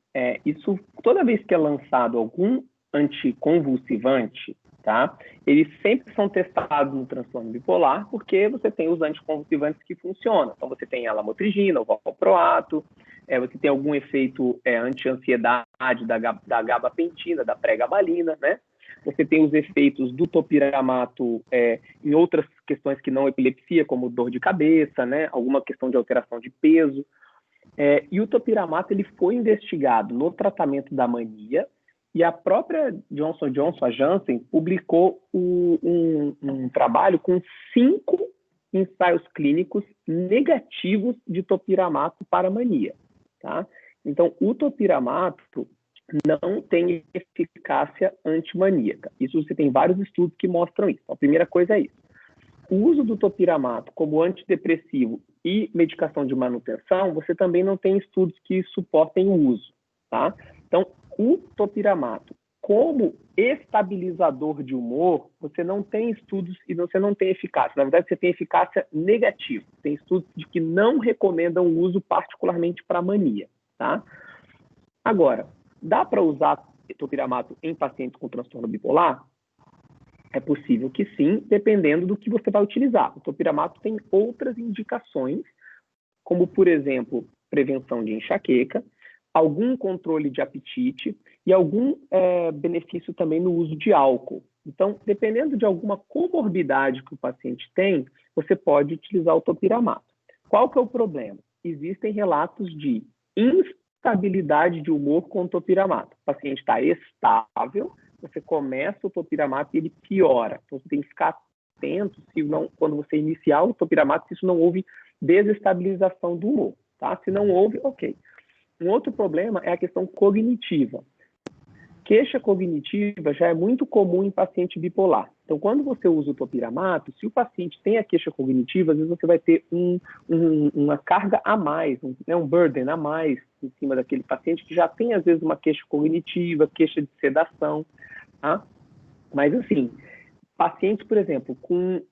isso toda vez que é lançado algum anticonvulsivante, tá? Eles sempre são testados no transtorno bipolar, porque você tem os anticonvulsivantes que funcionam. Então, você tem a lamotrigina, o valproato, você tem algum efeito anti-ansiedade da gabapentina, da pregabalina, né? Você tem os efeitos do topiramato em outras questões que não epilepsia, como dor de cabeça, né? Alguma questão de alteração de peso. E o topiramato ele foi investigado no tratamento da mania, e a própria Johnson & Johnson, a Janssen, publicou um trabalho com 5 ensaios clínicos negativos de topiramato para mania. Tá? Então, o topiramato não tem eficácia antimaníaca. Isso você tem vários estudos que mostram isso. A primeira coisa é isso. O uso do topiramato como antidepressivo e medicação de manutenção, você também não tem estudos que suportem o uso. Tá? Então, o topiramato como estabilizador de humor, você não tem estudos e você não tem eficácia. Na verdade, você tem eficácia negativa. Tem estudos de que não recomendam o uso particularmente para mania. Tá? Agora, dá para usar topiramato em pacientes com transtorno bipolar? É possível que sim, dependendo do que você vai utilizar. O topiramato tem outras indicações, como, por exemplo, prevenção de enxaqueca, algum controle de apetite e algum benefício também no uso de álcool. Então, dependendo de alguma comorbidade que o paciente tem, você pode utilizar o topiramato. Qual que é o problema? Existem relatos de instabilidade de humor com o topiramato. O paciente está estável, você começa o topiramato e ele piora. Então, você tem que ficar atento, quando você iniciar o topiramato, se isso não houve desestabilização do humor. Tá? Se não houve, ok. Um outro problema é a questão cognitiva. queixa cognitiva já é muito comum em paciente bipolar. Então, quando você usa o topiramato, se o paciente tem a queixa cognitiva, às vezes você vai ter uma carga a mais, um burden a mais em cima daquele paciente que já tem, às vezes, uma queixa cognitiva, queixa de sedação, tá? Mas, assim, pacientes, por exemplo, com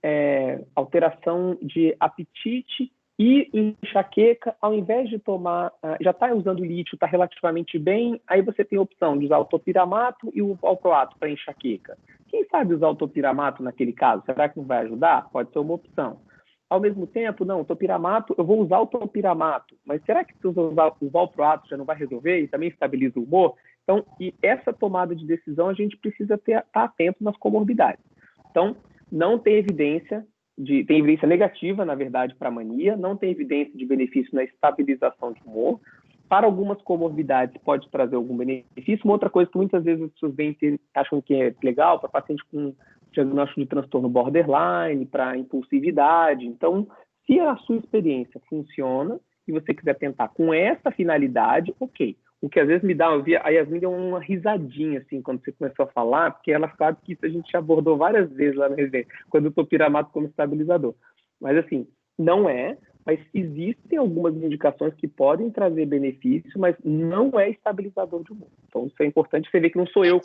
alteração de apetite e enxaqueca, ao invés de tomar, já está usando lítio, está relativamente bem, aí você tem a opção de usar o topiramato e o valproato para enxaqueca. Quem sabe usar o topiramato naquele caso? Será que não vai ajudar? Pode ser uma opção. Ao mesmo tempo, não, o topiramato, eu vou usar o topiramato, mas será que se eu usar o valproato já não vai resolver e também estabiliza o humor? Então, e essa tomada de decisão a gente precisa estar atento nas comorbidades. Então, não tem evidência tem evidência negativa, na verdade, para a mania, não tem evidência de benefício na estabilização de humor. Para algumas comorbidades pode trazer algum benefício. Uma outra coisa que muitas vezes as pessoas acham que é legal para paciente com diagnóstico de transtorno borderline, para impulsividade. Então, se a sua experiência funciona e você quiser tentar com essa finalidade, ok. O que às vezes a Yasmin deu uma risadinha, assim, quando você começou a falar, porque ela sabe que isso a gente abordou várias vezes lá na residência, quando eu topiramato como estabilizador. Mas, assim, não é, mas existem algumas indicações que podem trazer benefício, mas não é estabilizador de humor. Então, isso é importante você ver que não sou eu,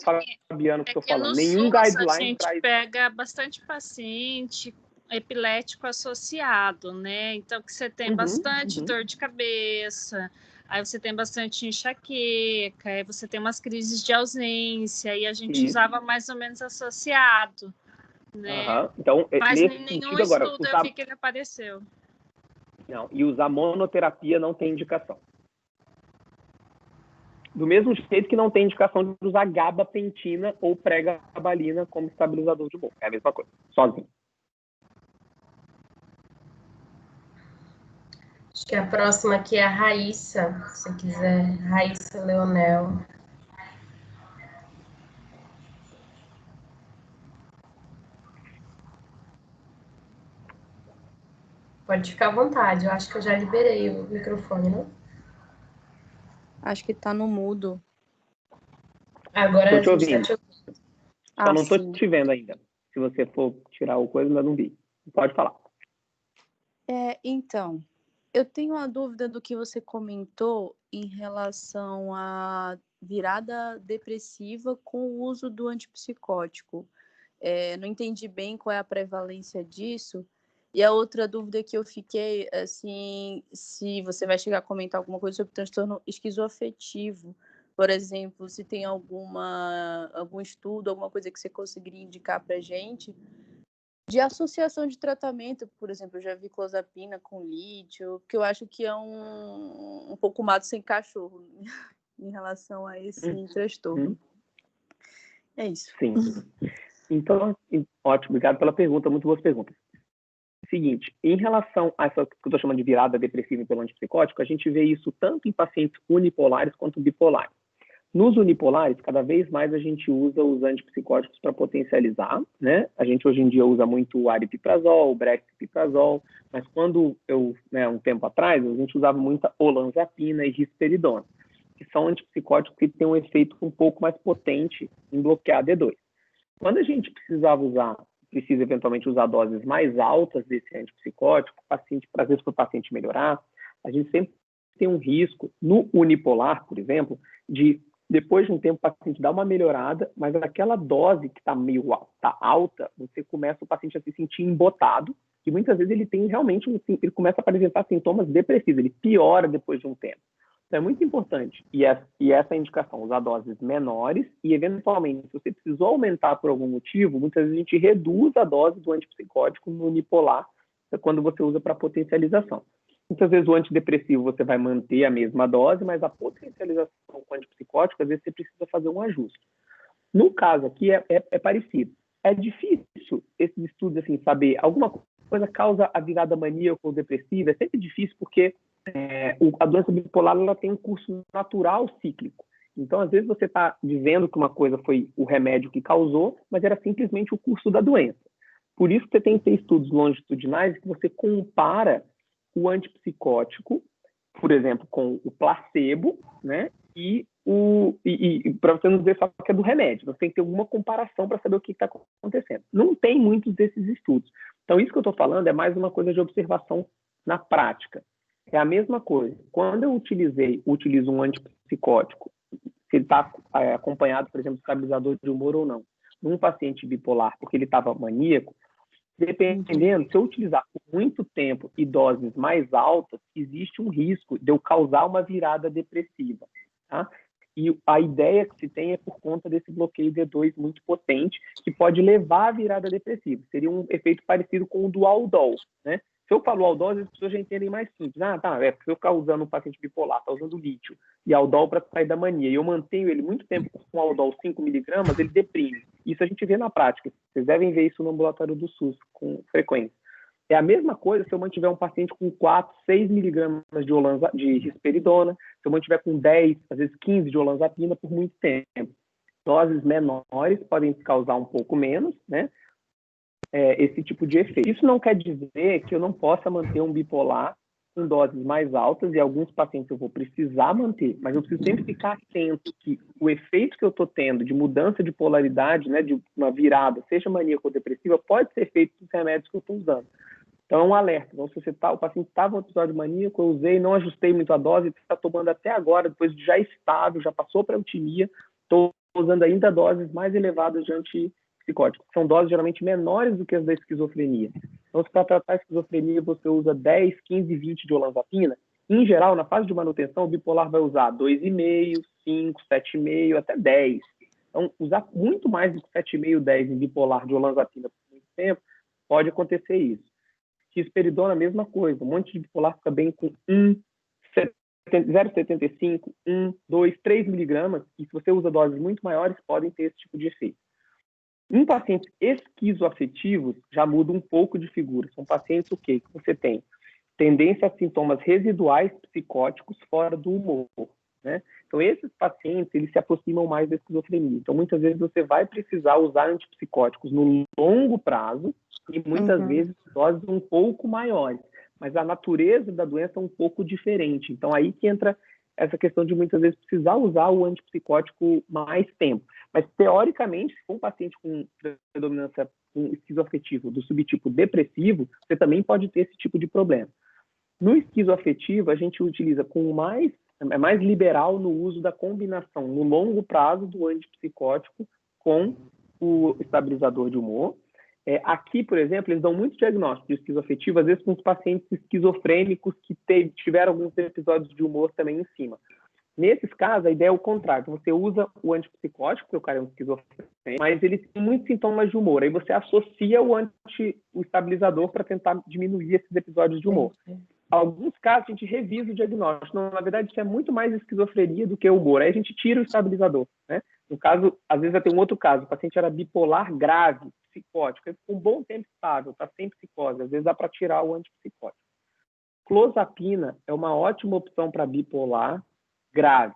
Fabiano, que estou falando. Nenhum guideline a gente pega bastante paciente epilético associado, né? Então, que você tem bastante dor de cabeça, aí você tem bastante enxaqueca, aí você tem umas crises de ausência, e a gente usava mais ou menos associado, né? Então, mas nesse nenhum sentido, agora, estudo eu vi que ele apareceu. Não, e usar monoterapia não tem indicação. Do mesmo jeito que não tem indicação de usar gabapentina ou pregabalina como estabilizador de humor. É a mesma coisa, sozinho. Acho que a próxima aqui é a Raíssa, se você quiser. Raíssa Leonel. Pode ficar à vontade, eu acho que eu já liberei o microfone, não? Acho que tá no mudo. Agora Tô a te gente ouvindo. tá te ouvindo. Só não tô te vendo ainda. Se você for tirar o coisa, ainda não vi. Pode falar. Então, eu tenho uma dúvida do que você comentou em relação à virada depressiva com o uso do antipsicótico. Não entendi bem qual é a prevalência disso. E a outra dúvida que eu fiquei, assim, se você vai chegar a comentar alguma coisa sobre transtorno esquizoafetivo, por exemplo, se tem algum estudo, alguma coisa que você conseguiria indicar para a gente, de associação de tratamento, por exemplo, eu já vi clozapina com lítio, que eu acho que é um pouco mato sem cachorro em relação a esse transtorno. É isso. Sim. Então, ótimo, obrigado pela pergunta, muito boas perguntas. Seguinte, em relação a essa que eu estou chamando de virada depressiva pelo antipsicótico, a gente vê isso tanto em pacientes unipolares quanto bipolares. Nos unipolares, cada vez mais a gente usa os antipsicóticos para potencializar, né? A gente hoje em dia usa muito o aripiprazol, o brexpiprazol, mas quando um tempo atrás, a gente usava muita olanzapina e risperidona, que são antipsicóticos que têm um efeito um pouco mais potente em bloquear D2. Quando a gente precisa eventualmente usar doses mais altas desse antipsicótico, às vezes para o paciente melhorar, a gente sempre tem um risco, no unipolar, por exemplo, de depois de um tempo o paciente dá uma melhorada, mas aquela dose que está alta, você começa o paciente a se sentir embotado, e muitas vezes ele tem realmente, ele começa a apresentar sintomas depressivos, ele piora depois de um tempo. Então é muito importante, e essa indicação, usar doses menores, e eventualmente, se você precisou aumentar por algum motivo, muitas vezes a gente reduz a dose do antipsicótico no unipolar, quando você usa para potencialização. Muitas vezes o antidepressivo você vai manter a mesma dose, mas a potencialização com o antipsicótico, às vezes você precisa fazer um ajuste. No caso aqui é parecido. É difícil esses estudos, assim, saber alguma coisa causa a virada maníaca ou depressiva, é sempre difícil porque a doença bipolar ela tem um curso natural cíclico. Então, às vezes você está dizendo que uma coisa foi o remédio que causou, mas era simplesmente o curso da doença. Por isso que você tem que ter estudos longitudinais que você compara o antipsicótico, por exemplo, com o placebo, né? E para você não dizer só que é do remédio, você tem que ter alguma comparação para saber o que está acontecendo. Não tem muitos desses estudos. Então, isso que eu estou falando é mais uma coisa de observação na prática. É a mesma coisa. Quando eu utilizo um antipsicótico, se ele está acompanhado, por exemplo, de estabilizador de humor ou não, num paciente bipolar, porque ele estava maníaco, dependendo, se eu utilizar por muito tempo e doses mais altas, existe um risco de eu causar uma virada depressiva, tá? E a ideia que se tem é por conta desse bloqueio D2 muito potente, que pode levar à virada depressiva. Seria um efeito parecido com o do Aldol, né? Se eu falo Aldol, as pessoas já entendem mais simples. Porque eu ficar usando um paciente bipolar, está usando lítio e Aldol para sair da mania, e eu mantenho ele muito tempo com Aldol 5 miligramas, ele deprime. Isso a gente vê na prática. Vocês devem ver isso no ambulatório do SUS com frequência. É a mesma coisa se eu mantiver um paciente com 4, 6 miligramas de risperidona, se eu mantiver com 10, às vezes 15 de olanzapina por muito tempo. Doses menores podem causar um pouco menos, né? Esse tipo de efeito. Isso não quer dizer que eu não possa manter um bipolar com doses mais altas, e alguns pacientes eu vou precisar manter, mas eu preciso sempre ficar atento que o efeito que eu estou tendo de mudança de polaridade, né, de uma virada, seja maníaca ou depressiva, pode ser feito dos remédios que eu estou usando. Então, é um alerta. Então, se o paciente estava no episódio maníaco, eu usei, não ajustei muito a dose, está tomando até agora, depois de já estável, já passou para a eutimia, estou usando ainda doses mais elevadas de antipsicóticos. São doses geralmente menores do que as da esquizofrenia. Então, se para tratar a esquizofrenia você usa 10, 15, 20 de olanzapina, em geral, na fase de manutenção, o bipolar vai usar 2,5, 5, 7,5, até 10. Então, usar muito mais do que 7,5, 10 em bipolar de olanzapina por muito tempo, pode acontecer isso. Risperidona, a mesma coisa. Um monte de bipolar fica bem com 0,75, 1, 2, 3 miligramas, e se você usa doses muito maiores, podem ter esse tipo de efeito. Em pacientes esquizoafetivos, já muda um pouco de figura. São pacientes o quê? Que você tem tendência a sintomas residuais psicóticos fora do humor, né? Então, esses pacientes, eles se aproximam mais da esquizofrenia. Então, muitas vezes você vai precisar usar antipsicóticos no longo prazo e muitas vezes doses um pouco maiores. Mas a natureza da doença é um pouco diferente. Então, aí que entra essa questão de muitas vezes precisar usar o antipsicótico mais tempo. Mas, teoricamente, se for um paciente com predominância esquizoafetivo do subtipo depressivo, você também pode ter esse tipo de problema. No esquizoafetivo, a gente utiliza é mais liberal no uso da combinação no longo prazo do antipsicótico com o estabilizador de humor. Aqui, por exemplo, eles dão muito diagnóstico de esquizoafetivo, às vezes com os pacientes esquizofrênicos que tiveram alguns episódios de humor também em cima. Nesses casos, a ideia é o contrário. Então, você usa o antipsicótico, porque o cara é um esquizofrênico, mas ele tem muitos sintomas de humor. Aí você associa o estabilizador para tentar diminuir esses episódios de humor. Em alguns casos, a gente revisa o diagnóstico. Não, na verdade, isso é muito mais esquizofrenia do que humor. Aí a gente tira o estabilizador, né? No caso, às vezes vai ter um outro caso. O paciente era bipolar grave, psicótico. Ele ficou um bom tempo estável, está sem psicose. Às vezes dá para tirar o antipsicótico. Clozapina é uma ótima opção para bipolar grave.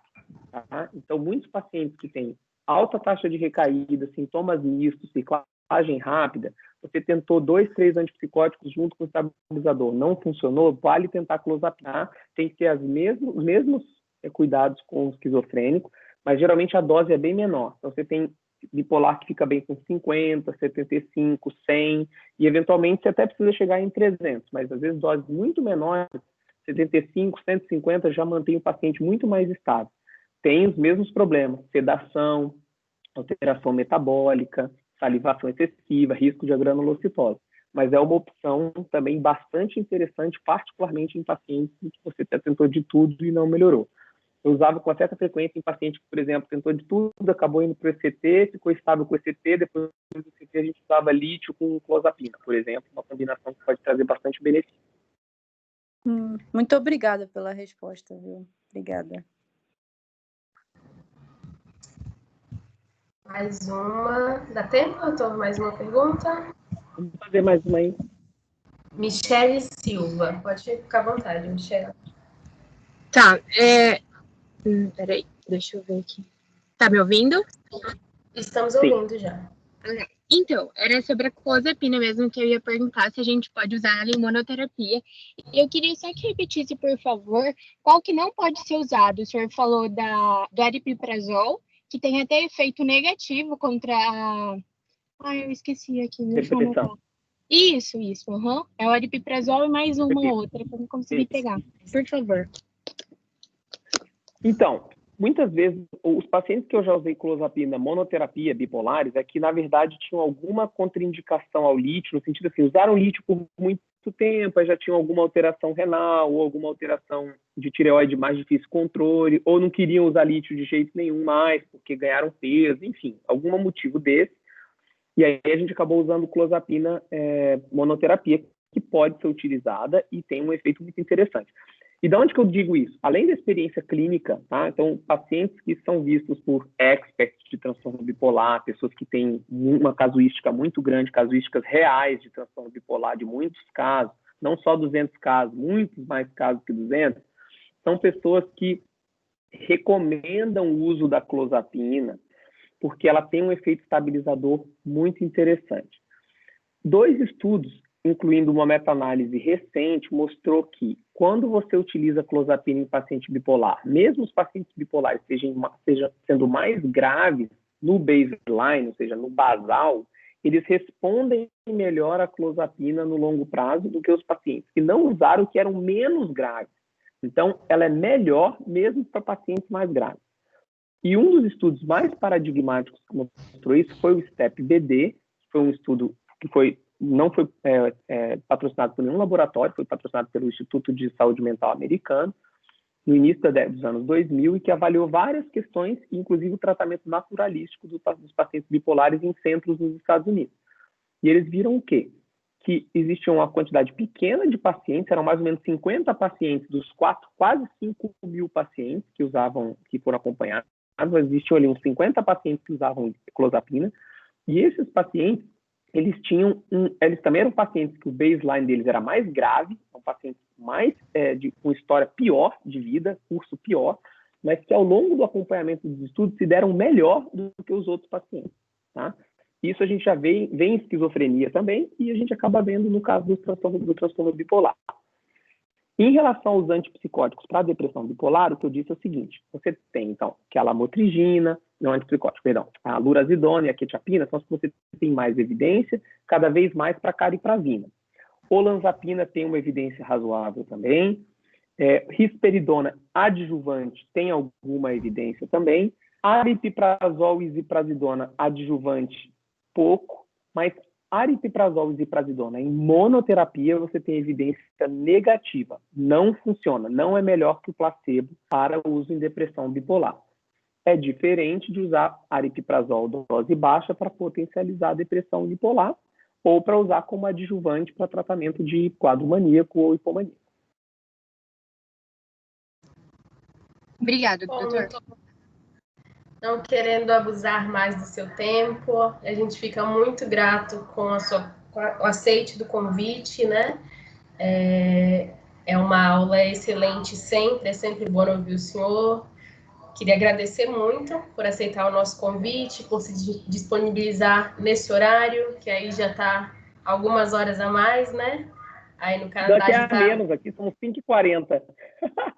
Tá? Então, muitos pacientes que têm alta taxa de recaída, sintomas mistos, ciclagem rápida, você tentou 2, 3 antipsicóticos junto com o estabilizador, não funcionou, vale tentar clozapina. Tem que ter os mesmos cuidados com o esquizofrênico, mas geralmente a dose é bem menor. Então, você tem bipolar que fica bem com 50, 75, 100, e eventualmente você até precisa chegar em 300, mas às vezes doses muito menores, 75, 150, já mantém o paciente muito mais estável. Tem os mesmos problemas, sedação, alteração metabólica, salivação excessiva, risco de granulocitose. Mas é uma opção também bastante interessante, particularmente em pacientes que você tentou de tudo e não melhorou. Eu usava com certa frequência em paciente que, por exemplo, tentou de tudo, acabou indo para o ECT, ficou estável com o ECT, depois do ECT a gente usava lítio com clozapina, por exemplo, uma combinação que pode trazer bastante benefício. Muito obrigada pela resposta, viu? Obrigada. Mais uma. Dá tempo, doutor? Mais uma pergunta? Vamos fazer mais uma aí. Michele Silva. Pode ficar à vontade, Michele. Tá, peraí, deixa eu ver aqui. Tá me ouvindo? Estamos ouvindo já. Então, era sobre a clozapina mesmo que eu ia perguntar se a gente pode usar ela em monoterapia. E eu queria só que repetisse, por favor, qual que não pode ser usado. O senhor falou do aripiprazol, que tem até efeito negativo contra a... Ai, eu esqueci aqui, deixa eu Depressão. anotar. Isso, uhum. É o aripiprazol e mais uma outra, para eu não conseguir pegar. Por favor. Então, muitas vezes, os pacientes que eu já usei clozapina monoterapia bipolares é que, na verdade, tinham alguma contraindicação ao lítio, no sentido assim, usaram lítio por muito tempo, aí já tinham alguma alteração renal ou alguma alteração de tireoide mais difícil controle, ou não queriam usar lítio de jeito nenhum mais, porque ganharam peso, enfim, algum motivo desse. E aí a gente acabou usando clozapina monoterapia, que pode ser utilizada e tem um efeito muito interessante. E de onde que eu digo isso? Além da experiência clínica, tá? Então, pacientes que são vistos por experts de transtorno bipolar, pessoas que têm uma casuística muito grande, casuísticas reais de transtorno bipolar, de muitos casos, não só 200 casos, muitos mais casos que 200, são pessoas que recomendam o uso da clozapina, porque ela tem um efeito estabilizador muito interessante. 2 estudos, incluindo uma meta-análise recente, mostrou que quando você utiliza clozapina em paciente bipolar, mesmo os pacientes bipolares sejam sendo mais graves no baseline, ou seja, no basal, eles respondem melhor à clozapina no longo prazo do que os pacientes que não usaram, que eram menos graves. Então, ela é melhor mesmo para pacientes mais graves. E um dos estudos mais paradigmáticos que mostrou isso foi o STEP-BD, que foi um estudo que não foi patrocinado por nenhum laboratório, foi patrocinado pelo Instituto de Saúde Mental americano, no início dos anos 2000, e que avaliou várias questões, inclusive o tratamento naturalístico dos pacientes bipolares em centros nos Estados Unidos. E eles viram o quê? Que existia uma quantidade pequena de pacientes, eram mais ou menos 50 pacientes dos quase 5 mil pacientes que foram acompanhados, existiam ali uns 50 pacientes que usavam clozapina, e esses pacientes, eles também eram pacientes que o baseline deles era mais grave, são pacientes mais com história pior de vida, curso pior, mas que ao longo do acompanhamento dos estudos se deram melhor do que os outros pacientes, tá? Isso a gente já vê em esquizofrenia também, e a gente acaba vendo no caso do transtorno bipolar. Em relação aos antipsicóticos para a depressão bipolar, o que eu disse é o seguinte: você tem, então, que a lamotrigina, não antipsicótico, perdão, a lurazidona e a quetiapina são as que você tem mais evidência, cada vez mais para cariprazina. Olanzapina tem uma evidência razoável também. Risperidona adjuvante tem alguma evidência também. Aripiprazol e ziprasidona adjuvante, pouco, mas aripiprazol e ziprasidona em monoterapia você tem evidência negativa. Não funciona, não é melhor que o placebo para o uso em depressão bipolar. É diferente de usar aripiprazol dose baixa para potencializar a depressão bipolar ou para usar como adjuvante para tratamento de quadro maníaco ou hipomaníaco. Obrigada, doutor. Não querendo abusar mais do seu tempo, a gente fica muito grato com o aceite do convite, né? É uma aula excelente sempre, é sempre bom ouvir o senhor. Queria agradecer muito por aceitar o nosso convite, por se disponibilizar nesse horário, que aí já está algumas horas a mais, né? Aí no Canadá daqui a já tá... menos, aqui são 5h40.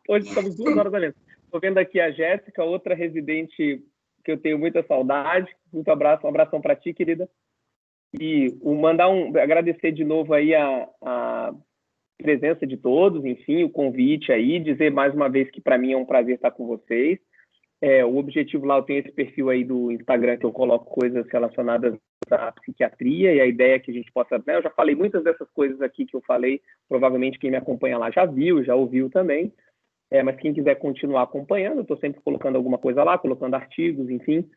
Hoje estamos 2 horas a menos. Estou vendo aqui a Jéssica, outra residente que eu tenho muita saudade. Muito abraço, um abração para ti, querida. E agradecer de novo aí a presença de todos, enfim, o convite aí, dizer mais uma vez que para mim é um prazer estar com vocês. O objetivo lá, eu tenho esse perfil aí do Instagram que eu coloco coisas relacionadas à psiquiatria, e a ideia é que a gente possa... né, eu já falei muitas dessas coisas aqui que eu falei, provavelmente quem me acompanha lá já viu, já ouviu também, mas quem quiser continuar acompanhando, eu estou sempre colocando alguma coisa lá, colocando artigos, enfim.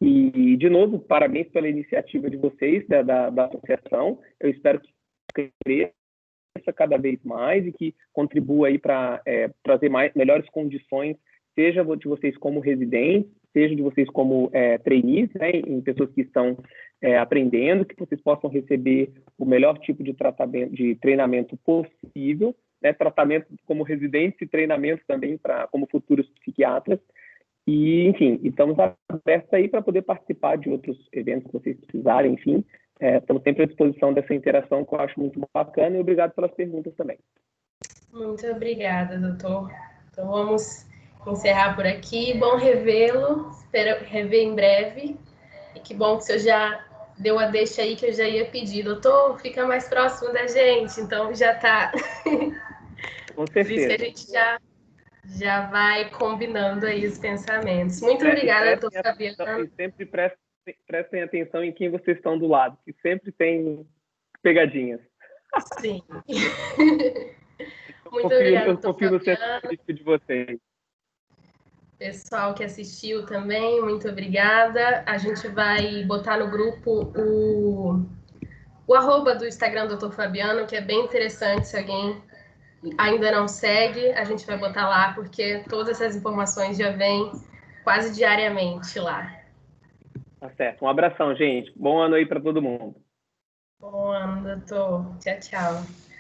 E, de novo, parabéns pela iniciativa de vocês, da associação. Eu espero que cresça cada vez mais e que contribua aí para trazer melhores condições, seja de vocês como residentes, seja de vocês como trainees, né, em pessoas que estão aprendendo, que vocês possam receber o melhor tipo de treinamento possível, né, tratamento como residentes e treinamento também como futuros psiquiatras. E, enfim, estamos abertos aí para poder participar de outros eventos que vocês precisarem, enfim. estamos sempre à disposição dessa interação, que eu acho muito bacana, e obrigado pelas perguntas também. Muito obrigada, doutor. Então, vamos encerrar por aqui. Bom revê-lo, espero rever em breve. E que bom que o senhor já deu a deixa aí que eu já ia pedir. Doutor, fica mais próximo da gente, então já está. Com Por isso que certeza. a gente já vai combinando aí os pensamentos. Muito obrigada, doutor Fabiano. E sempre prestem atenção em quem vocês estão do lado, que sempre tem pegadinhas. Sim. Muito obrigada, Eu doutor confio no Fabiano. serviço de vocês. Pessoal que assistiu também, muito obrigada. A gente vai botar no grupo o arroba do Instagram do Dr. Fabiano, que é bem interessante. Se alguém ainda não segue, a gente vai botar lá, porque todas essas informações já vêm quase diariamente lá. Tá certo. Um abração, gente. Bom ano aí para todo mundo. Bom ano, doutor. Tchau, tchau.